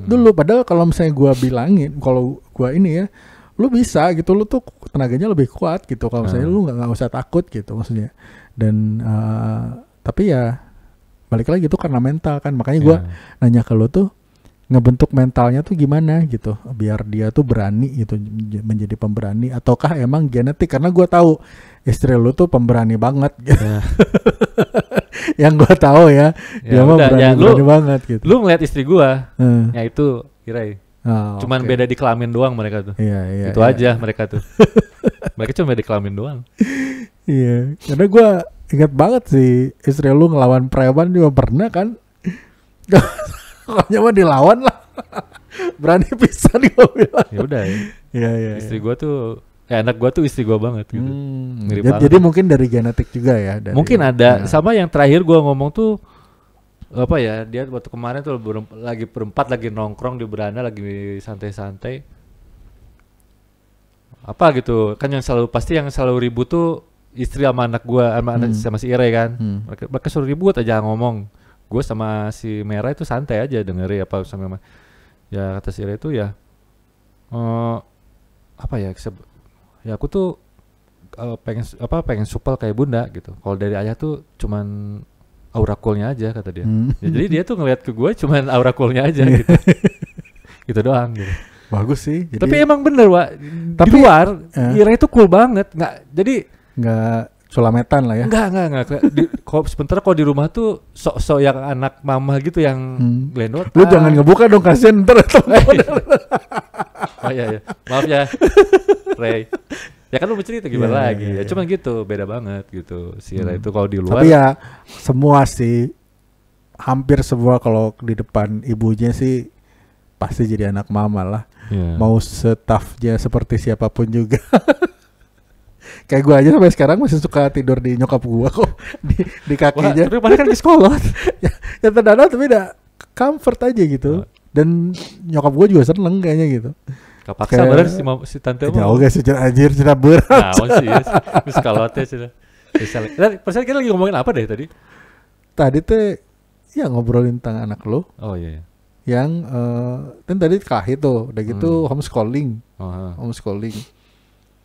dulu. Padahal kalau misalnya gue bilangin, kalau gue ini ya, lu bisa gitu, lu tuh tenaganya lebih kuat gitu. Kalau misalnya lu nggak usah takut gitu maksudnya. Dan tapi ya balik lagi itu karena mental kan. Makanya gue nanya ke lu tuh, ngebentuk mentalnya tuh gimana gitu biar dia tuh berani gitu, menjadi pemberani, ataukah emang genetik? Karena gue tahu istri lu tuh pemberani banget gitu. Yang gue tahu ya dia mah berani banget gitu. Lu ngeliat istri gue ya itu Irai, cuman beda di kelamin doang mereka tuh. Itu aja mereka tuh. Mereka cuma beda di kelamin doang. Iya, karena gue ingat banget sih istri lu ngelawan preman juga pernah kan. Pokoknya mah dilawan lah. Berani pisan gue bilang. Ya udah ya. Iya. Istri gue tuh, anak gue tuh istri gue banget gitu. Jadi mungkin dari genetik juga ya. Mungkin ada. Sama yang terakhir gue ngomong tuh apa ya? Dia waktu kemarin tuh lagi berempat lagi nongkrong di beranda lagi santai-santai. Apa gitu? Kan yang selalu ribut tuh istri sama anak gue, sama si Ire kan. Mereka suruh ribut aja ngomong. Gue sama si Merah itu santai aja dengerin apa sama ya kata si Ira itu ya apa ya aku tuh pengen supel kayak bunda gitu. Kalau dari ayah tuh cuman aura coolnya aja kata dia. Ya, jadi dia tuh ngeliat ke gue cuman aura coolnya aja gitu. Gitu doang gitu. Bagus sih. Jadi, Tapi emang bener Wak, di Tapi- luar Ira itu cool banget. Jadi nggak culametan lah ya. enggak. Sementara kalau di rumah tuh sok-sok yang anak mama gitu yang gelendotan. Lu jangan ngebuka dong, kasihan ntar Oh iya. Maaf ya, Ray. Ya kan lu bercerita gimana Iya, lagi. iya, Ya iya. cuman gitu, beda banget gitu. Si Ira itu kalau di luar. Tapi ya semua sih, hampir semua kalau di depan ibunya sih pasti jadi anak mama lah. Iya. Mau staffnya seperti siapapun juga. Kayak gue aja sampai sekarang masih suka tidur di nyokap gue kok, di Wah, kakinya. tapi padahal kan di sekolah. Ya terdadak tapi udah comfort aja gitu. Dan nyokap gue juga seneng kayaknya gitu. Kapaksa Kayak- bener si tante Jauh guys, sejak anjir cerita berat. Nah, sih ya. Terus kalotnya sudah. Persen kita lagi ngomongin apa deh tadi? Tadi teh ya ngobrolin tentang anak lo Oh iya. yang kan tadi Kahit tuh, udah gitu homeschooling. Oh, Homeschooling.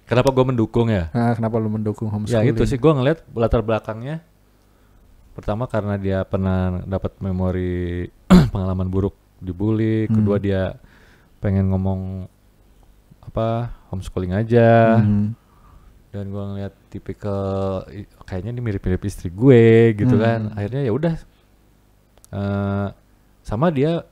kenapa gue mendukung ya? Nah, kenapa lu mendukung Ya homeschooling? itu sih gue ngeliat latar belakangnya. Pertama karena dia pernah dapat memori pengalaman buruk dibully. Kedua dia pengen ngomong apa homeschooling aja. Dan gue ngeliat tipikal kayaknya ini mirip-mirip istri gue gitu kan. Akhirnya ya udah sama dia.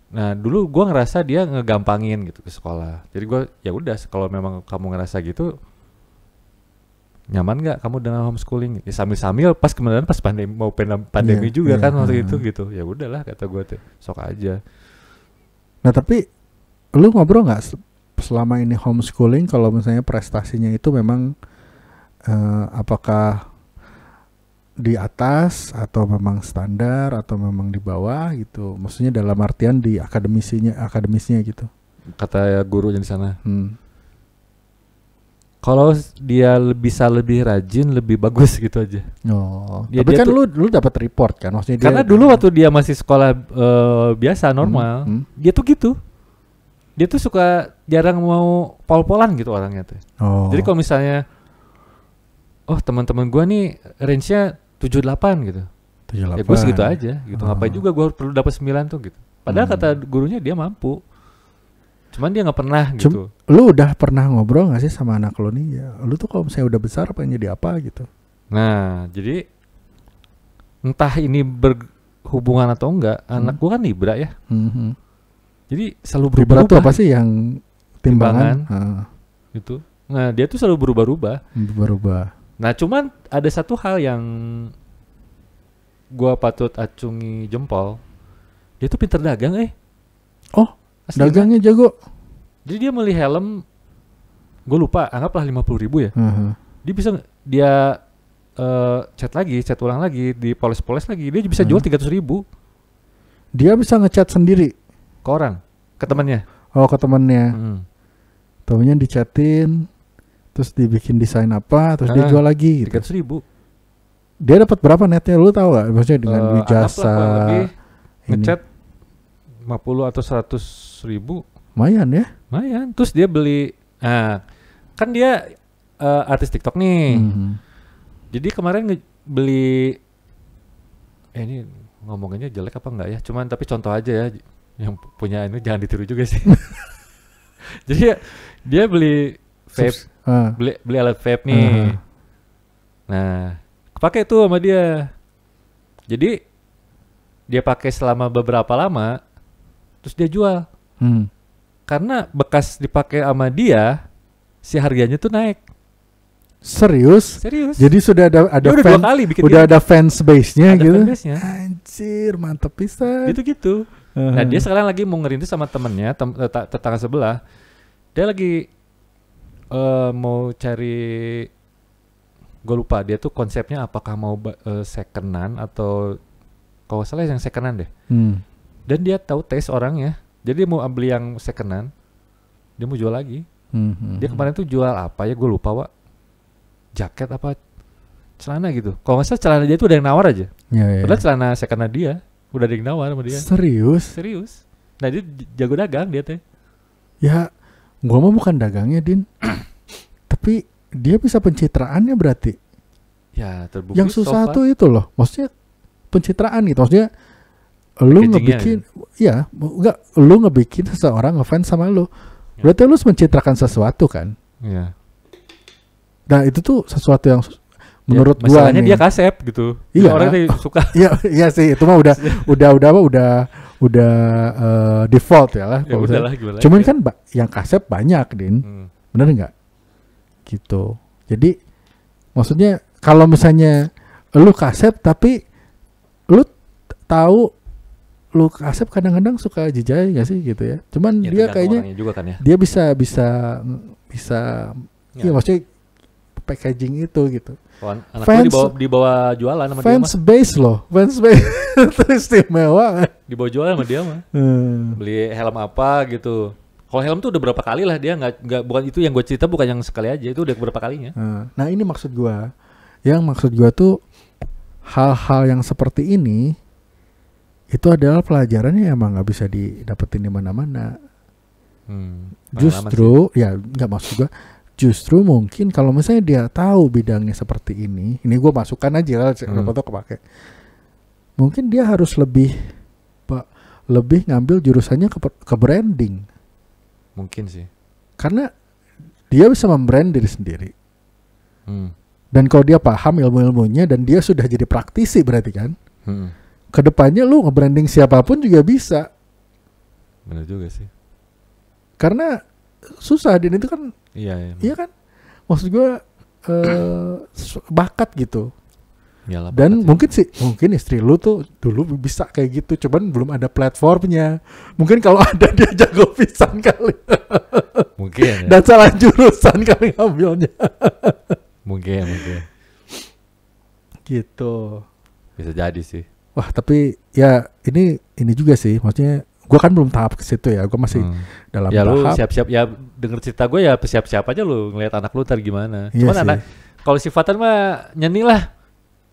Nah dulu gue ngerasa dia ngegampangin gitu ke sekolah. Jadi gue ya udah kalau memang kamu ngerasa gitu nyaman nggak kamu dengan homeschooling? Ya sambil-sambil pas kemudian pas pandemi Iya, juga iya, kan waktu itu gitu. Ya udahlah kata gue tuh sok aja. Nah tapi lu ngobrol nggak selama ini homeschooling kalau misalnya prestasinya itu memang apakah di atas atau memang standar atau memang di bawah gitu? Maksudnya dalam artian di akademisnya gitu. Kata gurunya di sana. Kalau dia bisa lebih rajin, lebih bagus gitu aja. Oh, Dia- tapi dia kan tuh- lu dapat report kan? Maksudnya Karena dulu waktu dia masih sekolah biasa normal, dia tuh gitu. Dia tuh suka jarang mau pol-polan gitu orangnya tuh. Oh. Jadi kalau misalnya, oh teman-teman gua nih range-nya 78 gitu. 78. Ya gue segitu aja gitu. Ngapain juga gua perlu dapat 9 tuh gitu. Padahal kata gurunya dia mampu. Cuman dia nggak pernah gitu. Lu udah pernah ngobrol gak sih sama anak lo nih? Ya, lu tuh kalau misalnya udah besar pengen jadi apa gitu? Nah, jadi entah ini berhubungan atau enggak, anak gua kan Libra ya. Jadi selalu Libra tuh berubah-ubah apa sih yang timbangan? gitu. Nah, dia tuh selalu berubah-ubah. Berubah. Nah, cuman ada satu hal yang gua patut acungi jempol. Dia tuh pinter dagang Oh, Asli, dagangnya jago. Jadi dia beli helm, gue lupa, anggaplah 50.000 ya. Dia bisa cat ulang lagi, dipoles-poles lagi, dia bisa jual 300.000 Dia bisa ngecat sendiri. ke orang, ke temannya. Oh, ke temennya. Temennya dicatin, terus dibikin desain apa, terus dia jual lagi gitu. 300.000 Dia dapat berapa netnya, lu tahu gak? Maksudnya dengan jasa lebih ini. ngecat 50 atau 100.000 Lumayan ya. lumayan. Terus dia beli, nah kan dia artis TikTok nih. Jadi kemarin beli, ini ngomonginnya jelek apa enggak ya? Cuman tapi contoh aja ya, yang punya ini jangan ditiru juga sih. Jadi dia beli vape, beli alat vape nih. Nah, kepake tuh sama dia. Jadi dia pakai selama beberapa lama, terus dia jual. Karena bekas dipakai sama dia, si harganya tuh naik. Serius? Serius. Jadi sudah ada Dia udah fan, 2 kali bikin udah gitu. ada fans base-nya Ada gitu. fanbase-nya. Anjir, mantep pisan. Gitu. Nah, dia sekarang lagi mau ngerintis sama temennya, tetangga sebelah. Dia lagi mau cari, gue lupa dia tuh konsepnya apakah mau secondan atau kalau salah yang secondan deh. Dan dia tahu taste orangnya, jadi dia mau beli yang secondan, dia mau jual lagi. Dia kemarin tuh jual apa ya, gue lupa Wak, jaket apa celana gitu. Kalau nggak salah celana dia tuh ada yang nawar aja. Padahal celana secondan dia udah ada yang nawar sama dia. Serius? Nah dia jago dagang dia teh. Ya, gua mah bukan dagangnya, Din. Tapi dia bisa pencitraannya berarti. Ya terbukti. Yang susah tuh itu loh. Maksudnya pencitraan gitu. Maksudnya lu Packagingnya ngebikin, ya enggak, lu ngebikin seseorang ngefans sama lu. Ya. Berarti lu mencitrakan sesuatu kan? Iya. Nah itu tuh sesuatu yang menurut Ya, gua masalahnya nih. dia kasep gitu. Iya. Orang tuh suka. Iya sih, itu mah udah default ya lah. Ya udahlah gimana. Cuman kan yang kasep banyak, Din. Bener nggak? Gitu. Jadi maksudnya kalau misalnya lu kasep tapi lu tahu lu kasep kadang-kadang suka jijai nggak sih gitu ya. Cuman ya, dia kayaknya juga kan ya. dia bisa iya maksudnya packaging itu gitu. Anak Fans, lu dibawa jualan sama dia fans mah. base loh, fans base itu istimewa. Dibawa jualan sama dia mah. Beli helm apa gitu. Kalau helm tuh udah berapa kali lah dia nggak bukan itu yang gue cerita, bukan yang sekali aja, itu udah berapa kalinya. Nah ini maksud gue, yang maksud gue tuh hal-hal yang seperti ini itu adalah pelajarannya emang nggak bisa didapetin di mana-mana. Justru ya nggak maksud gue. Justru mungkin kalau misalnya dia tahu bidangnya seperti ini gue masukkan aja siapa tahu kepake. Mungkin dia harus lebih ngambil jurusannya ke branding. Mungkin sih. Karena dia bisa membrand diri sendiri. Dan kalau dia paham ilmu-ilmunya dan dia sudah jadi praktisi berarti kan. Kedepannya lu nge-branding siapapun juga bisa. Benar juga sih. Karena susah dan itu kan. Iya kan. Maksud gue bakat gitu. Yalah, dan mungkin istri lu tuh dulu bisa kayak gitu, cuman belum ada platformnya. Mungkin kalau ada dia jago pisan kali. Mungkin. Dan salah jurusan kali ngambilnya. mungkin. Gitu. Bisa jadi sih. Wah tapi ya ini juga sih, maksudnya gue kan belum tahap ke situ ya, gue masih dalam ya, tahap. Ya lu siap-siap ya denger cerita gue ya siap-siap aja lu ngeliat anak lu ntar gimana. Iya Cuman anak kalau sifatan mah nyeni lah.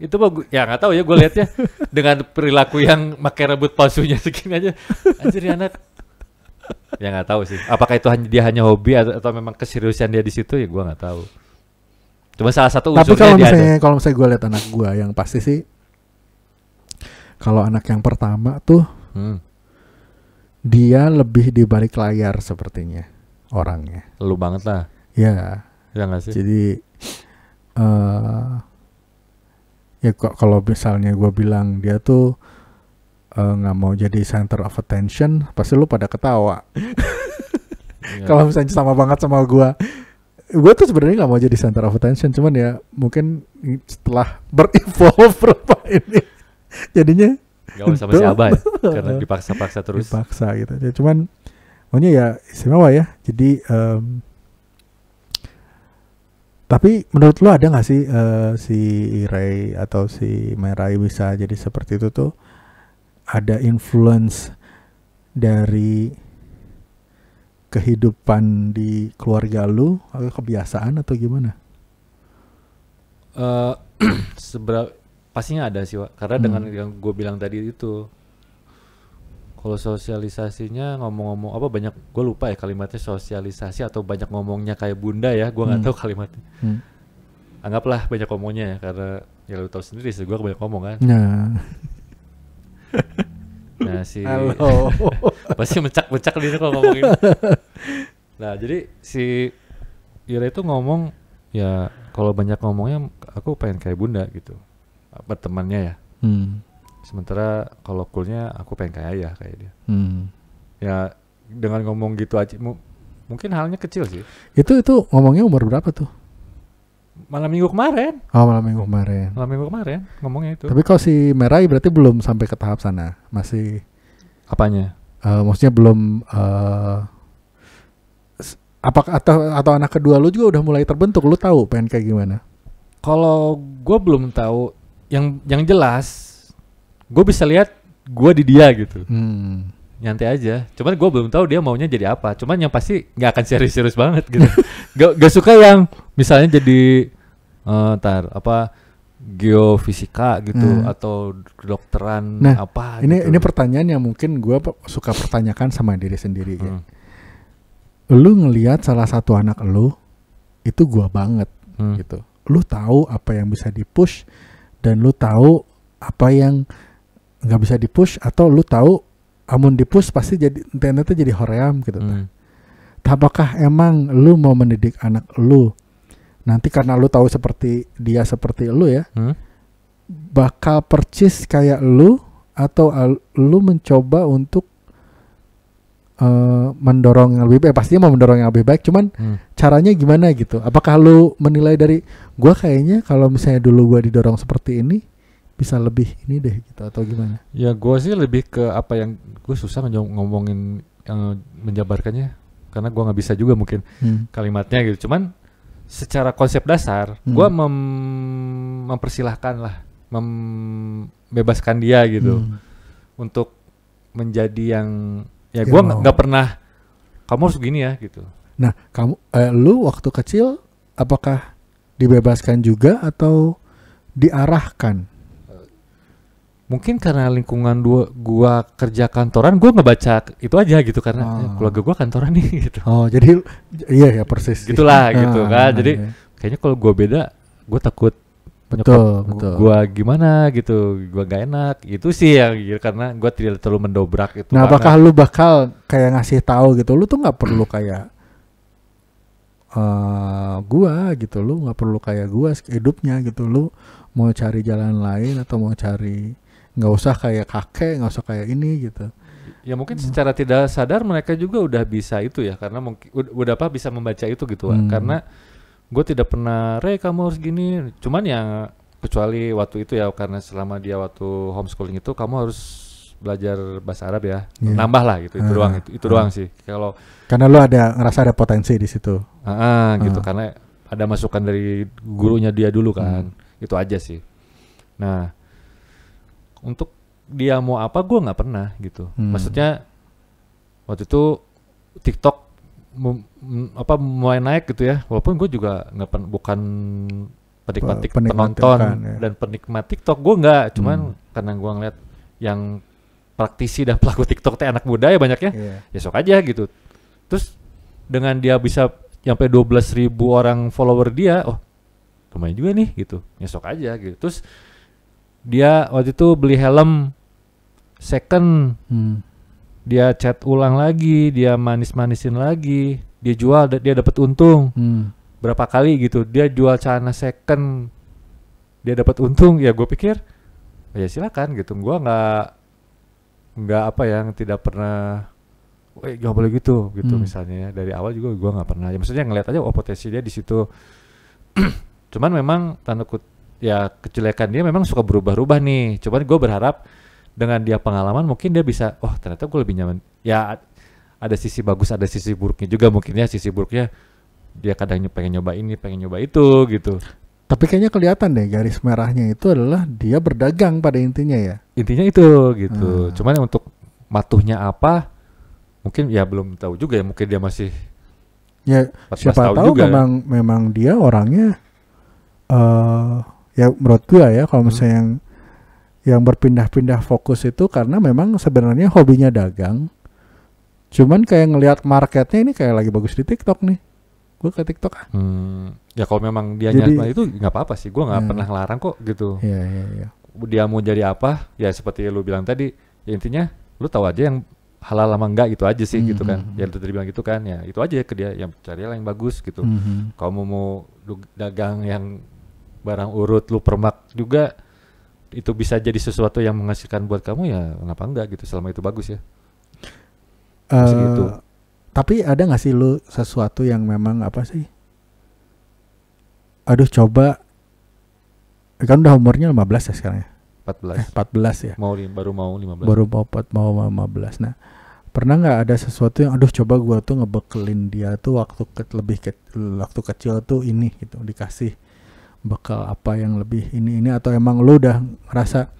Itu mah ya nggak tahu ya gue liatnya dengan perilaku yang pakai rambut palsunya segini aja. Anjir ya anak. Ya nggak tahu sih. Apakah itu dia hanya hobi atau memang keseriusan dia di situ ya gue nggak tahu. Cuma salah satu unsurnya. Tapi kalau misalnya gue liat anak gue yang pasti sih, kalau anak yang pertama tuh dia lebih di balik layar sepertinya orangnya. Lu banget lah. Ya. Ya nggak sih. Jadi ya kalau misalnya gue bilang dia tuh nggak mau jadi center of attention, pasti lu pada ketawa. Kalau misalnya sama banget sama gue tuh sebenarnya nggak mau jadi center of attention, cuman ya mungkin setelah berevolve berapa ini jadinya nggak usah sama si Abah ya, karena dipaksa-paksa terus. Dipaksa gitu. Ya, cuman maunya ya istimewa ya. Jadi tapi menurut lo ada nggak sih si Ray atau si Merai bisa jadi seperti itu tuh? Ada influence dari kehidupan di keluarga lu atau kebiasaan atau gimana? Pastinya ada sih, Wak. Karena dengan yang gue bilang tadi itu, kalau sosialisasinya ngomong-ngomong apa banyak, gue lupa ya kalimatnya, sosialisasi atau banyak ngomongnya kayak bunda ya, gue nggak tahu kalimatnya. Anggaplah banyak ngomongnya ya, karena ya lu tahu sendiri sih gue banyak ngomong kan. Nah si pasti mencak dia kalau ngomongin. Nah jadi si Ira itu ngomong ya, kalau banyak ngomongnya aku pengen kayak bunda gitu, apa temannya ya. Sementara kalau coolnya aku pengen kayak ayah kayak dia. Ya dengan ngomong gitu aja mungkin halnya kecil sih. Itu ngomongnya umur berapa tuh? Malam minggu kemarin. Oh malam minggu kemarin. Malam minggu kemarin ngomongnya itu. Tapi kalau si Merai berarti belum sampai ke tahap sana, masih. Apanya? Maksudnya belum. Apakah atau anak kedua lu juga udah mulai terbentuk? Lu tahu pengen kayak gimana? Kalau gue belum tahu. Yang jelas, gue bisa lihat gue di dia gitu. Nyantai aja. Cuman gue belum tahu dia maunya jadi apa. Cuman yang pasti nggak akan serius-serius banget gitu. gak suka yang misalnya jadi geofisika gitu atau kedokteran apa. Ini pertanyaan yang mungkin gue suka pertanyakan sama diri sendiri. Ya. Lu ngelihat salah satu anak lu itu gue banget gitu. Lu tahu apa yang bisa dipush dan lu tahu apa yang nggak bisa di-push, atau lu tahu amun di-push pasti jadi internetnya jadi hoream gitu. Apakah emang lu mau mendidik anak lu nanti karena lu tahu seperti dia seperti lu ya, bakal percis kayak lu, atau lu mencoba untuk mendorong yang lebih baik? Pastinya mau mendorong yang lebih baik, cuman caranya gimana gitu? Apakah lu menilai dari gua kayaknya kalau misalnya dulu gua didorong seperti ini bisa lebih ini deh gitu, atau gimana? Ya gue sih lebih ke apa yang gue susah ngomongin yang menjabarkannya karena gue nggak bisa juga mungkin kalimatnya gitu. Cuman secara konsep dasar gue mempersilahkan lah, membebaskan dia gitu untuk menjadi yang ya gue nggak pernah kamu harus gini ya gitu. Nah kamu lu waktu kecil apakah dibebaskan juga atau diarahkan? Mungkin karena lingkungan gua kerja kantoran, gua ngebaca itu aja gitu karena keluarga gua kantoran nih gitu. Oh, jadi iya ya persis. Gitulah gitu kan. Jadi kayaknya kalau gua beda, gua takut betul. Gua gimana gitu, gua gak enak. Itu sih yang karena gua tidak terlalu mendobrak itu. Nah, apakah lu bakal kayak ngasih tahu gitu, lu tuh nggak perlu kayak gua gitu, lu nggak perlu kayak gua hidupnya gitu, lu mau cari jalan lain atau mau cari nggak usah kayak kakek, nggak usah kayak ini gitu. Ya mungkin secara tidak sadar mereka juga udah bisa itu ya, karena mungkin udah bisa membaca itu gitu karena gue tidak pernah kamu harus gini, cuman ya kecuali waktu itu ya karena selama dia waktu homeschooling itu kamu harus belajar bahasa Arab ya, nambah lah gitu, itu doang sih. Kalau karena lu ngerasa ada potensi di situ. Gitu karena ada masukan dari gurunya dia dulu kan, itu aja sih. Nah untuk dia mau apa gue nggak pernah gitu. Maksudnya waktu itu TikTok mulai naik gitu ya. Walaupun gue juga bukan penikmat penonton dan penikmat TikTok, gue nggak. Cuman karena gue ngeliat yang praktisi dan pelaku TikTok teh anak muda ya banyaknya, ya sok aja gitu. Terus dengan dia bisa sampai 12.000 orang follower dia, oh lumayan juga nih gitu. Ya sok aja gitu. Terus dia waktu itu beli helm second, dia cat ulang lagi, dia manis-manisin lagi, dia jual, dia dapat untung berapa kali gitu. Dia jual celana second, dia dapat untung. Ya gue pikir, ya silakan gitu. Gue nggak apa yang tidak pernah, nggak boleh gitu misalnya ya. Dari awal juga gue nggak pernah. Ya maksudnya ngeliat aja potensi dia di situ. Cuman memang tanda kutip ya kejelekan dia memang suka berubah-ubah nih. Cuman gue berharap dengan dia pengalaman mungkin dia bisa, oh ternyata gue lebih nyaman. Ya ada sisi bagus, ada sisi buruknya juga mungkin ya. Sisi buruknya dia kadang pengen nyoba ini, pengen nyoba itu gitu. Tapi kayaknya kelihatan deh garis merahnya itu adalah dia berdagang pada intinya ya. Intinya itu gitu. Cuman untuk matuhnya apa mungkin ya belum tahu juga ya. Mungkin dia masih ya siapa tahu juga, memang dia orangnya ya menurut gua ya kalau misalnya yang berpindah-pindah fokus itu karena memang sebenarnya hobinya dagang, cuman kayak ngelihat marketnya ini kayak lagi bagus di TikTok nih, gua ke TikTok ya kalau memang dia nyata itu nggak apa-apa sih, gua nggak pernah ngelarang kok gitu. Iya. Dia mau jadi apa ya seperti lu bilang tadi, ya intinya lu tahu aja yang halal sama enggak gitu aja sih gitu kan. Ya lu tadi bilang gitu kan, ya itu aja ke dia, yang cari yang bagus gitu. Kalau mau dagang yang barang urut lu permak juga itu bisa jadi sesuatu yang menghasilkan buat kamu, ya kenapa enggak gitu selama itu bagus ya. Gitu. Tapi ada nggak sih lu sesuatu yang memang apa sih? Aduh coba, kan udah umurnya 15 ya sekarang ya? 14 ya? Baru mau 15. Baru mau 15. Nah pernah nggak ada sesuatu yang aduh coba gua tuh ngebekelin dia tuh waktu kecil tuh ini gitu, dikasih bekal apa yang lebih ini atau emang lu udah ngerasa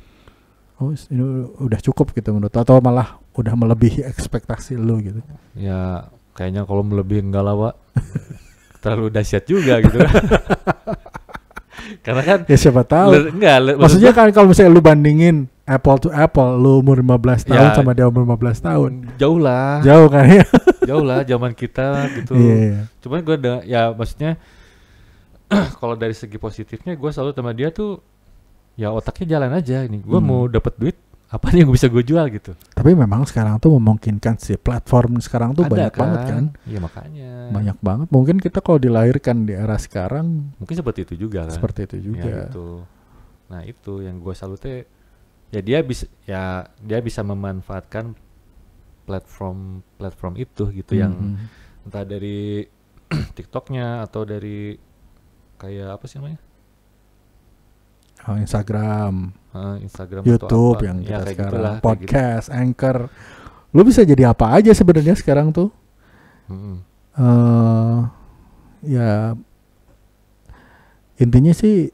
oh ini udah cukup gitu menurut, atau malah udah melebihi ekspektasi lu gitu? Ya kayaknya kalau melebihi enggak lah Wak. Terlalu dahsyat juga gitu kan. Karena kan ya siapa tahu maksudnya kan kalau misalnya lu bandingin apple to apple, lu umur 15 tahun sama dia umur 15 tahun jauh kan ya. Jauh lah zaman kita gitu. Cuman gue ya maksudnya kalau dari segi positifnya gue selalu sama dia tuh ya otaknya jalan aja ini. Gue mau dapat duit apa nih yang bisa gue jual gitu. Tapi memang sekarang tuh memungkinkan sih, platform sekarang tuh banyak banget kan. Iya makanya. Banyak banget. Mungkin kita kalau dilahirkan di era sekarang mungkin seperti itu juga kan. Seperti itu juga. Ya, gitu. Nah itu yang gue salutnya, ya dia bisa memanfaatkan platform itu gitu, yang entah dari TikToknya atau dari kayak apa sih namanya? Instagram, atau YouTube apa. yang Ya, kita kayak sekarang, gitulah, kayak podcast, Anchor. Lu bisa jadi apa aja sebenarnya sekarang tuh. Ya intinya sih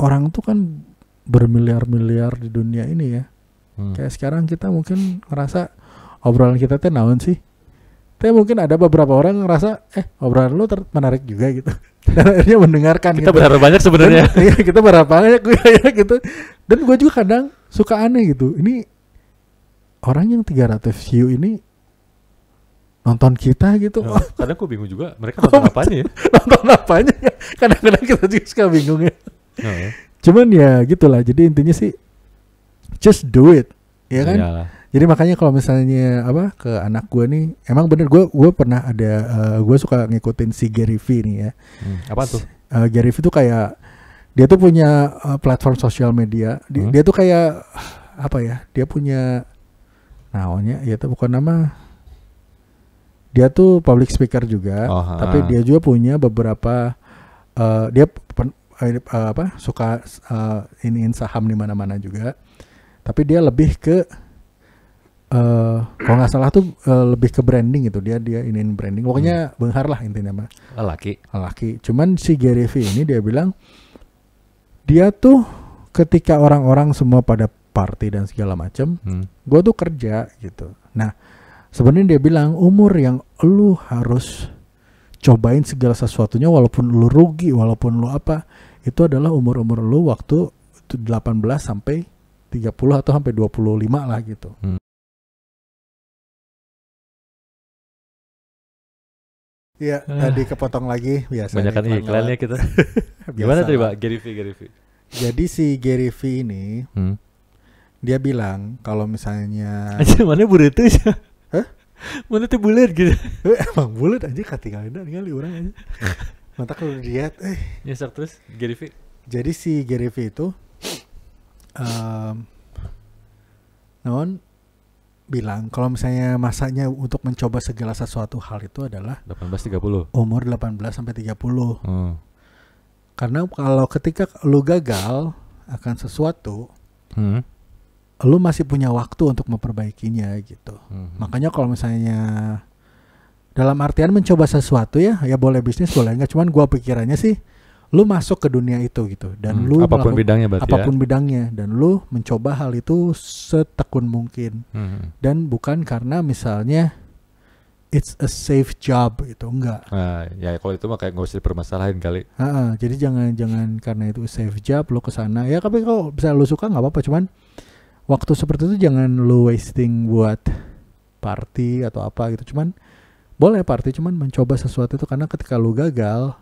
orang tuh kan bermiliar-miliar di dunia ini ya. Kayak sekarang kita mungkin ngerasa obrolan kita tuh naon sih. Tapi mungkin ada beberapa orang ngerasa obrolan lu menarik juga gitu. Dan akhirnya mendengarkan. Kita gitu. berharap banyak sebenarnya. Iya, kita berharap banyak gitu. Dan gue juga kadang suka aneh gitu. Ini orang yang 300 view ini nonton kita gitu. Kadang gue bingung juga mereka nonton apanya ya. Nonton apanya ya. Kadang-kadang kita juga suka bingung ya. Cuman ya gitulah. Jadi intinya sih just do it. Ya kan? Iyalah. Jadi makanya kalau misalnya ke anak gue nih, emang bener gue pernah ada gue suka ngikutin si Gary V nih ya. Apa tuh? Gary V tuh kayak dia tuh punya platform sosial media. Dia tuh kayak apa ya? Dia punya namanya ya tuh bukan nama. Dia tuh public speaker juga, tapi dia juga punya beberapa dia suka iniin saham di mana-mana juga. Tapi dia lebih ke kalau nggak salah tuh lebih ke branding gitu. Dia iniin branding. Pokoknya benghar lah intinya mah. Laki. Cuman si Gary V ini dia bilang dia tuh ketika orang-orang semua pada party dan segala macem, gue tuh kerja gitu. Nah sebenarnya dia bilang umur yang lu harus cobain segala sesuatunya walaupun lu rugi, walaupun lu apa, itu adalah umur-umur lu waktu 18 sampai 30 atau sampai 25 lah gitu. Iya, tadi kepotong lagi biasa. Banyakan iklannya kita. Gimana tadi Pak Gary V? Jadi si Gary V ini dia bilang kalau misalnya mana bulet tuh? Hah? Mana tuh bulet gitu? Emang bulet aja ketinggalan kali orang aja. Mantap kalau diet nyesek terus Gary V. Jadi si Gary V itu bilang kalau misalnya masanya untuk mencoba segala sesuatu hal itu adalah 18-30. Umur 18 sampai 30. Karena kalau ketika lu gagal akan sesuatu, lu masih punya waktu untuk memperbaikinya gitu. Makanya kalau misalnya dalam artian mencoba sesuatu ya boleh bisnis boleh enggak, cuman gua pikirannya sih lu masuk ke dunia itu gitu dan lu apapun bidangnya berarti apapun bidangnya dan lu mencoba hal itu setekun mungkin. Dan bukan karena misalnya it's a safe job gitu, enggak. Ya kalau itu mah kayak nggak usah dipermasalahin kali. Jadi jangan karena itu safe job lu kesana ya, tapi kalau bisa lu suka nggak apa-apa, cuman waktu seperti itu jangan lu wasting buat party atau apa gitu. Cuman boleh party, cuman mencoba sesuatu itu karena ketika lu gagal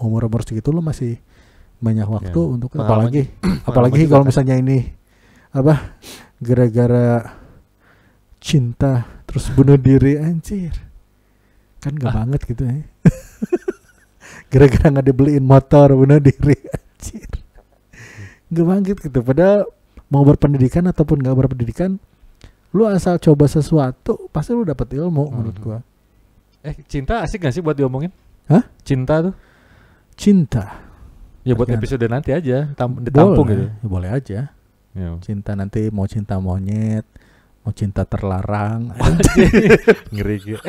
umur segitu lu masih banyak waktu untuk apalagi kalau misalnya ini gara-gara cinta terus bunuh diri, anjir kan gak banget gitu ya. Gara-gara nggak dibeliin motor bunuh diri, anjir gak banget gitu. Padahal mau berpendidikan ataupun gak berpendidikan, lu asal coba sesuatu pasti lu dapet ilmu menurut gua. Cinta asik gak sih buat diomongin? Cinta tuh? Cinta ya buat episode nanti aja ditampung gitu ya, boleh aja cinta nanti, mau cinta monyet, mau cinta terlarang. Ngeri gitu.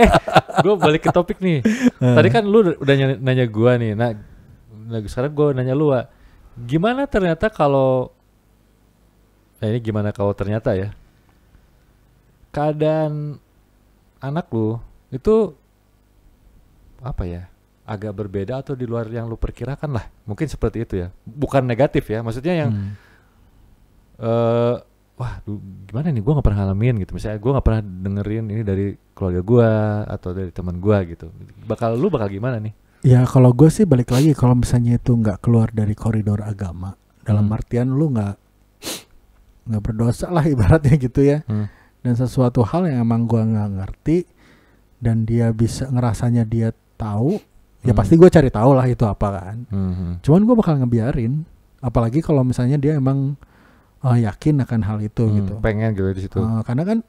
Gue balik ke topik nih. Tadi kan lu udah nanya gue nih. Nah sekarang gue nanya lu, gimana ternyata kalau ini gimana kalau ternyata ya keadaan anak lu itu apa ya, agak berbeda atau di luar yang lu perkirakan lah, mungkin seperti itu ya, bukan negatif ya, maksudnya yang gimana nih, gue nggak pernah ngalamin gitu, misalnya gue nggak pernah dengerin ini dari keluarga gue atau dari teman gue gitu, lu bakal gimana nih? Ya kalau gue sih balik lagi, kalau misalnya itu nggak keluar dari koridor agama, dalam artian lu nggak nggak berdosa lah ibaratnya gitu ya. Dan sesuatu hal yang emang gue nggak ngerti dan dia bisa ngerasanya dia tahu, ya pasti gue cari tahu lah itu apa kan. Cuman gue bakal ngebiarin, apalagi kalau misalnya dia emang yakin akan hal itu gitu. Pengen gitu di situ. Karena kan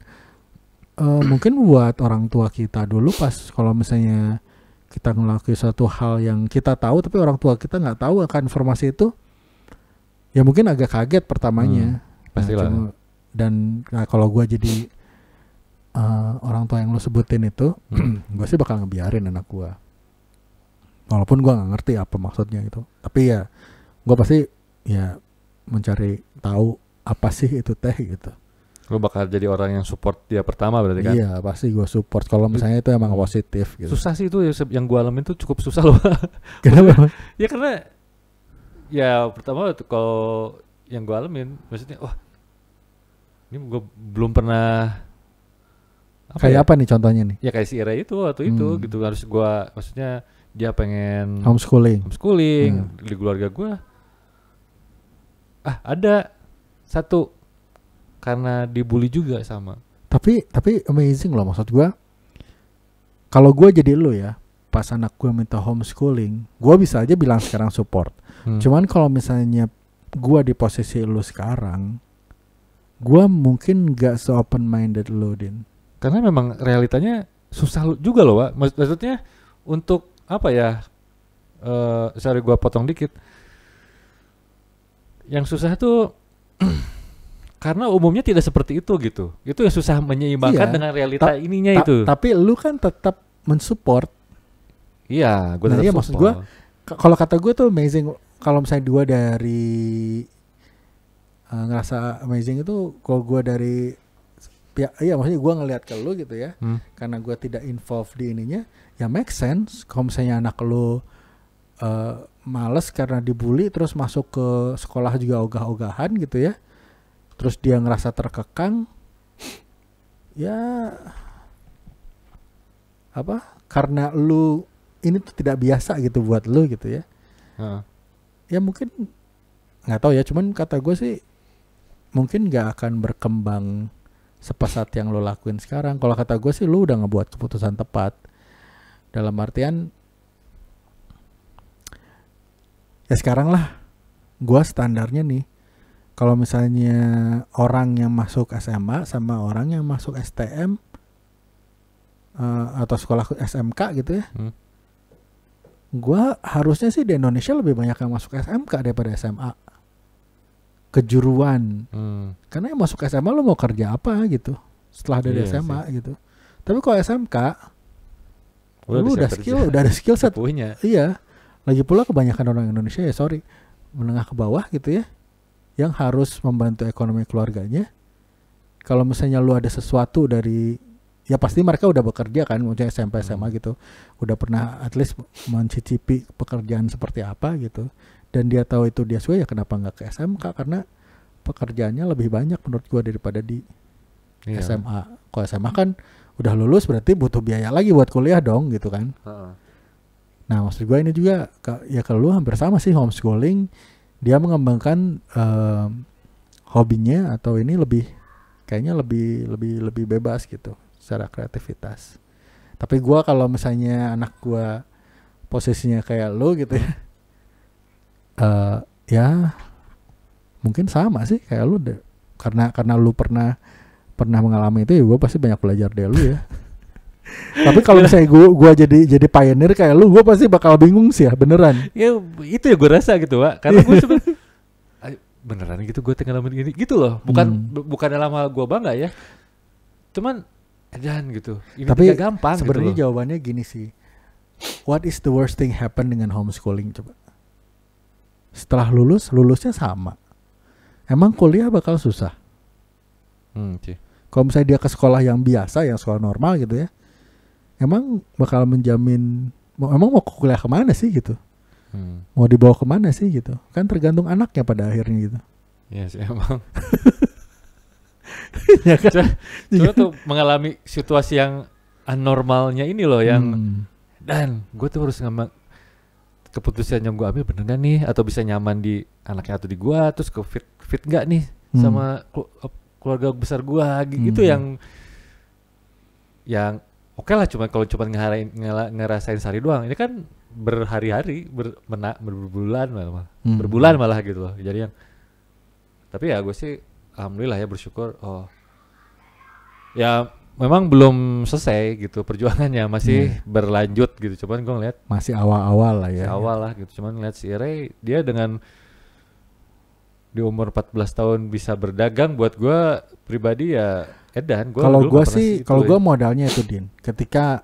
mungkin buat orang tua kita dulu pas kalau misalnya kita ngelakuin suatu hal yang kita tahu tapi orang tua kita nggak tahu akan informasi itu, ya mungkin agak kaget pertamanya. Pastilah. Dan kalau gue jadi orang tua yang lo sebutin itu, gue sih bakal ngebiarin anak gue. Walaupun gue nggak ngerti apa maksudnya itu, tapi ya gue pasti ya mencari tahu apa sih itu teh gitu. Lo bakal jadi orang yang support dia pertama berarti kan? Iya pasti gue support kalau misalnya itu emang positif gitu. Susah sih itu yang gue alamin tuh cukup susah loh. Kenapa? Ya karena ya pertama tuh kalau yang gue alamin maksudnya wah ini gue belum pernah kayak apa nih contohnya nih? Ya kayak si Ira itu waktu itu gitu, harus gue maksudnya dia pengen homeschooling di keluarga gue. Ada satu karena dibully juga sama. Tapi amazing loh, maksud gue. Kalau gue jadi lu ya, pas anak gue minta homeschooling, gue bisa aja bilang sekarang support. Cuman kalau misalnya gue di posisi lu sekarang, gue mungkin gak se-open minded lu, Din. Karena memang realitanya susah juga loh, Wak. Maksudnya untuk apa ya? Sorry gue potong dikit. Yang susah tuh karena umumnya tidak seperti itu gitu. Itu yang susah menyeimbangkan dengan realita ininya itu. Tapi lu kan tetap mensupport. Iya, gue tetap iya, support. maksud gue, kalau kata gue tuh amazing. Kalau misalnya gue dari ngerasa amazing itu, kalau gue dari iya maksudnya gue ngelihat ke lu gitu ya, karena gue tidak involved di ininya, ya make sense. Kalau misalnya anak lu males karena dibully terus masuk ke sekolah juga ogah-ogahan gitu ya, terus dia ngerasa terkekang, ya apa? Karena lu ini tuh tidak biasa gitu buat lu gitu ya. Ya mungkin nggak tahu ya, cuman kata gue sih mungkin nggak akan berkembang sepesat yang lo lakuin sekarang. Kalau kata gue sih lo udah ngebuat keputusan tepat. Dalam artian ya sekarang lah gue standarnya nih, kalau misalnya orang yang masuk SMA sama orang yang masuk STM atau sekolah SMK gitu ya, gue harusnya sih di Indonesia lebih banyak yang masuk SMK daripada SMA kejuruan. Karena yang masuk SMA lo mau kerja apa gitu setelah dari SMA sih. Gitu. Tapi kalau SMK lu udah ada skill set. Punya. Iya. Lagi pula kebanyakan orang Indonesia ya menengah ke bawah gitu ya, yang harus membantu ekonomi keluarganya. Kalau misalnya lu ada sesuatu dari, ya pasti mereka udah bekerja kan, maksudnya SMP SMA gitu, udah pernah at least mencicipi pekerjaan seperti apa gitu, dan dia tahu itu dia suka, ya kenapa nggak ke SMK, karena pekerjaannya lebih banyak menurut gua daripada di SMA. Kalau SMA kan udah lulus berarti butuh biaya lagi buat kuliah dong gitu kan. Nah maksud gue ini juga ya kalau lu hampir sama sih, homeschooling dia mengembangkan hobinya atau ini kayaknya lebih bebas gitu secara kreativitas. Tapi gue kalau misalnya anak gue posisinya kayak lu gitu ya, ya mungkin sama sih kayak lu deh, karena lu pernah mengalami itu, ya gue pasti banyak belajar dari lu ya. Tapi kalau misalnya gue jadi pioneer kayak lu, gue pasti bakal bingung sih ya, beneran. Ya itu ya gue rasa gitu, Pak. Karena gue beneran gitu gue ngalamin gini gitu loh. Bukan dalam hal gue bangga ya. Cuman edan gitu. Ini tapi tidak gampang. Sebenarnya gitu jawabannya gini sih. What is the worst thing happen dengan homeschooling coba? Setelah lulusnya sama. Emang kuliah bakal susah. Kalau misalnya dia ke sekolah yang biasa, yang sekolah normal gitu ya, emang bakal menjamin, emang mau kuliah kemana sih gitu, mau dibawa kemana sih gitu, kan tergantung anaknya pada akhirnya gitu. Iya sih emang. Ya kan? Coba tuh mengalami situasi yang anormalnya ini loh, yang dan gue tuh harus keputusan yang gue ambil bener gak nih, atau bisa nyaman di anaknya atau di gue, terus ke fit gak nih sama keluarga besar gua gitu yang oke lah, kalau cuma ngerasain sehari doang. Ini kan berhari-hari, berbulan malah, berbulan malah gitu loh. Jadi yang, tapi ya gue sih alhamdulillah ya, bersyukur. Ya memang belum selesai gitu perjuangannya, masih berlanjut gitu. Cuman gue ngeliat masih awal-awal lah ya. Awal lah gitu. Cuman ngeliat si Ray, dia dengan di umur 14 tahun bisa berdagang, buat gue pribadi ya edan. Kalau gue sih, kalau gue modalnya itu Din, ketika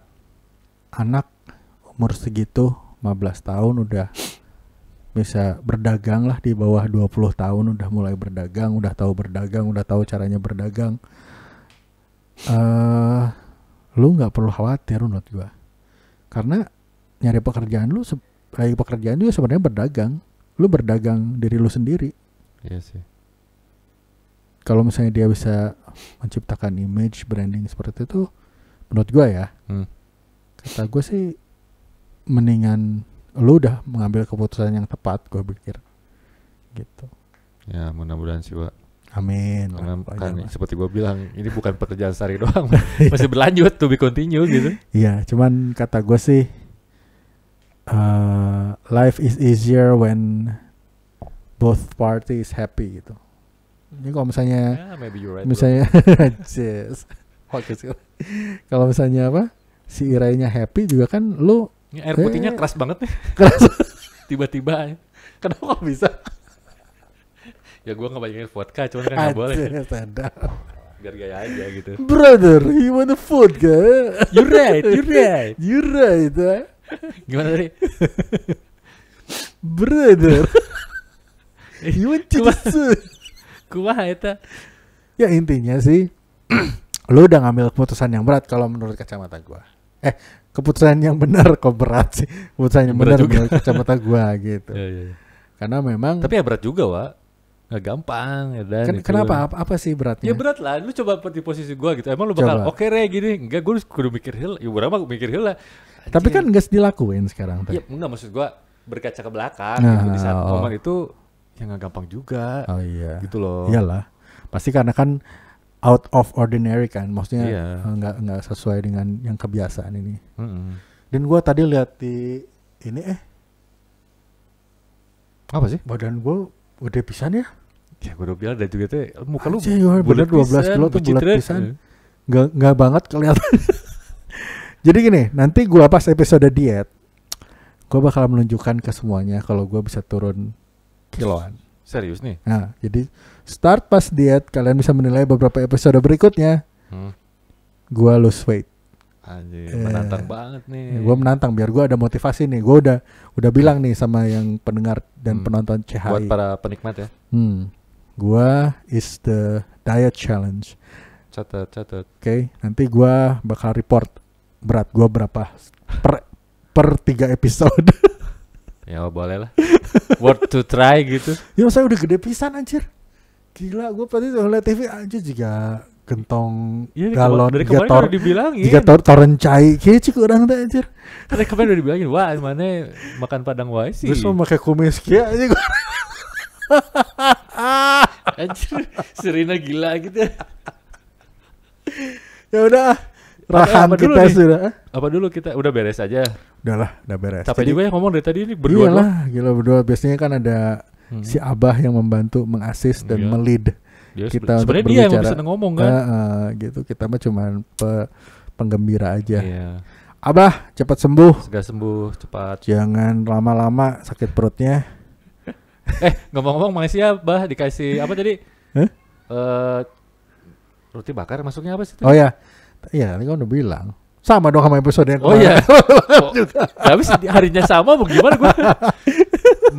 anak umur segitu 15 tahun udah bisa berdagang lah, di bawah 20 tahun udah mulai berdagang, udah tahu caranya berdagang. Lu nggak perlu khawatir menurut gue, karena nyari pekerjaan juga sebenarnya berdagang. Lu berdagang diri lu sendiri. Iya sih. Kalau misalnya dia bisa menciptakan image branding seperti itu, menurut gue ya, kata gue sih mendingan lu udah mengambil keputusan yang tepat, gue pikir gitu. Ya mudah-mudahan sih, Pak. Amin. Kan seperti gue bilang, ini bukan pekerjaan sehari doang, masih berlanjut, to be continue gitu. Iya, cuman kata gue sih, life is easier when both parties happy gitu. Ini kalau misalnya, misalnya, kalau misalnya apa, si Irainya happy juga kan, lu ini air putihnya keras banget nih. Keras. Tiba-tiba. Kenapa kok bisa? Ya gue nggak banyakin vodka, cuman kan nggak boleh. Biar gaya aja gitu. Brother, you want the vodka? You're right. You're right. Gimana tadi? Brother, you want to kumaha eta? Ya intinya sih, lu udah ngambil keputusan yang berat kalau menurut kacamata gua. Keputusan yang benar kok berat sih. Keputusan yang benar menurut kacamata gua gitu. Ya. Karena memang. Tapi ya berat juga, Wak. Nggak gampang. Ya, dan kenapa? Apa sih beratnya? Ya berat lah. Lu coba di posisi gua gitu. Emang lu bakal oke Re gini? Enggak, gua kudu mikir hil. Ya berapa mikir hil lah. Tapi kan nggak dilakuin sekarang. Iya, enggak, maksud gua berkaca ke belakang gitu. Di saat momen itu ya nggak gampang juga. Oh iya. Gitu loh. Iyalah. Pasti karena kan out of ordinary kan, maksudnya nggak sesuai dengan yang kebiasaan ini. Dan gue tadi lihat di ini apa sih? Badan gue udah pisan ya. Ya gue udah bilang dan juga tuh muka lu bener 12 kilo tuh bulat pisan. Nggak banget kelihatan. Jadi gini, nanti gue pas episode diet, gue bakal menunjukkan ke semuanya kalau gue bisa turun kiloan. Serius nih? Nah, jadi start pas diet, kalian bisa menilai beberapa episode berikutnya. Gua lose weight. Anjir, menantang banget nih. Gua menantang biar gua ada motivasi nih. Gua udah bilang nih sama yang pendengar dan penonton CHI. Buat para penikmat ya. Gua is the diet challenge. Catat. Oke, nanti gua bakal report berat gua berapa per 3 episode. Ya boleh lah. Worth to try gitu. Ya saya udah gede pisan anjir. Gila, gue tadi ngeliat TV anjir juga gentong galon dari kemarin udah dibilangin. Jika torencai kayak cik orang teh anjir. Dari kemarin udah dibilangin, wah mana makan padang wae sih. Terus mau pakai kumis kieu anjir. Anjir, Serina gila gitu. Ya udah. Rahan kita sudah. Apa dulu kita udah beres aja. Udah beres. Capek juga ya ngomong dari tadi ini berdua. Iyalah, gila berdua. Biasanya kan ada si Abah yang membantu mengasis dan melead kita untuk berbicara. Sebenarnya dia yang bisa ngomong kan. Gitu, kita mah cuman penggembira aja. Iya. Abah, cepat sembuh. Segera sembuh, cepat. Jangan lama-lama sakit perutnya. Ngomong-ngomong makasih ya, Bah, dikasih apa tadi? Roti bakar masuknya apa sih? Oh ya. Iya, tadi kan udah bilang. Sama dong sama episode yang kemarin. Oh iya. Tapi harinya sama bagaimana gue?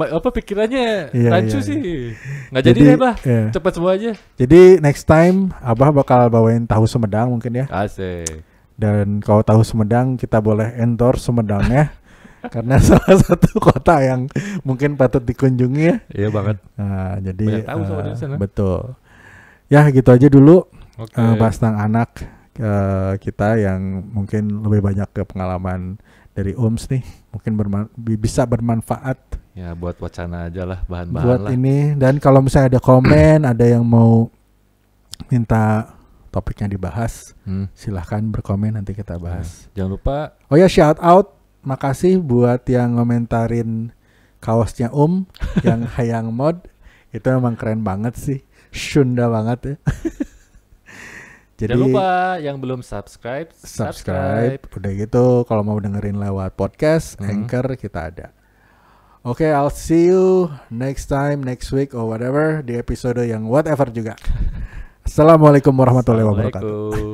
Apa pikirannya rancu sih. Nggak jadi deh, Bah. Iya. Cepat semua aja. Jadi next time Abah bakal bawain tahu Sumedang mungkin ya. Asik. Dan kalau tahu Sumedang kita boleh endorse Sumedang ya. Karena salah satu kota yang mungkin patut dikunjungi ya. Iya banget. Nah, jadi tahu sama di sana. Betul. Ya gitu aja dulu. Okay. Bahas tentang anak kita yang mungkin lebih banyak ke pengalaman dari Ums nih, mungkin bisa bermanfaat Ya buat wacana aja lah, bahan-bahan buat lah. ini. Dan kalau misalnya ada komen, ada yang mau minta topiknya dibahas, silahkan berkomen, nanti kita bahas. Jangan lupa. Oh ya, shout out, makasih buat yang ngomentarin kaosnya yang Hayang Mod. Itu memang keren banget sih, Sunda banget ya. Jadi Jangan lupa yang belum subscribe. Udah gitu, kalau mau dengerin lewat podcast, Anchor, kita ada. Oke, I'll see you next time, next week or whatever, di episode yang whatever juga. Assalamualaikum warahmatullahi wabarakatuh.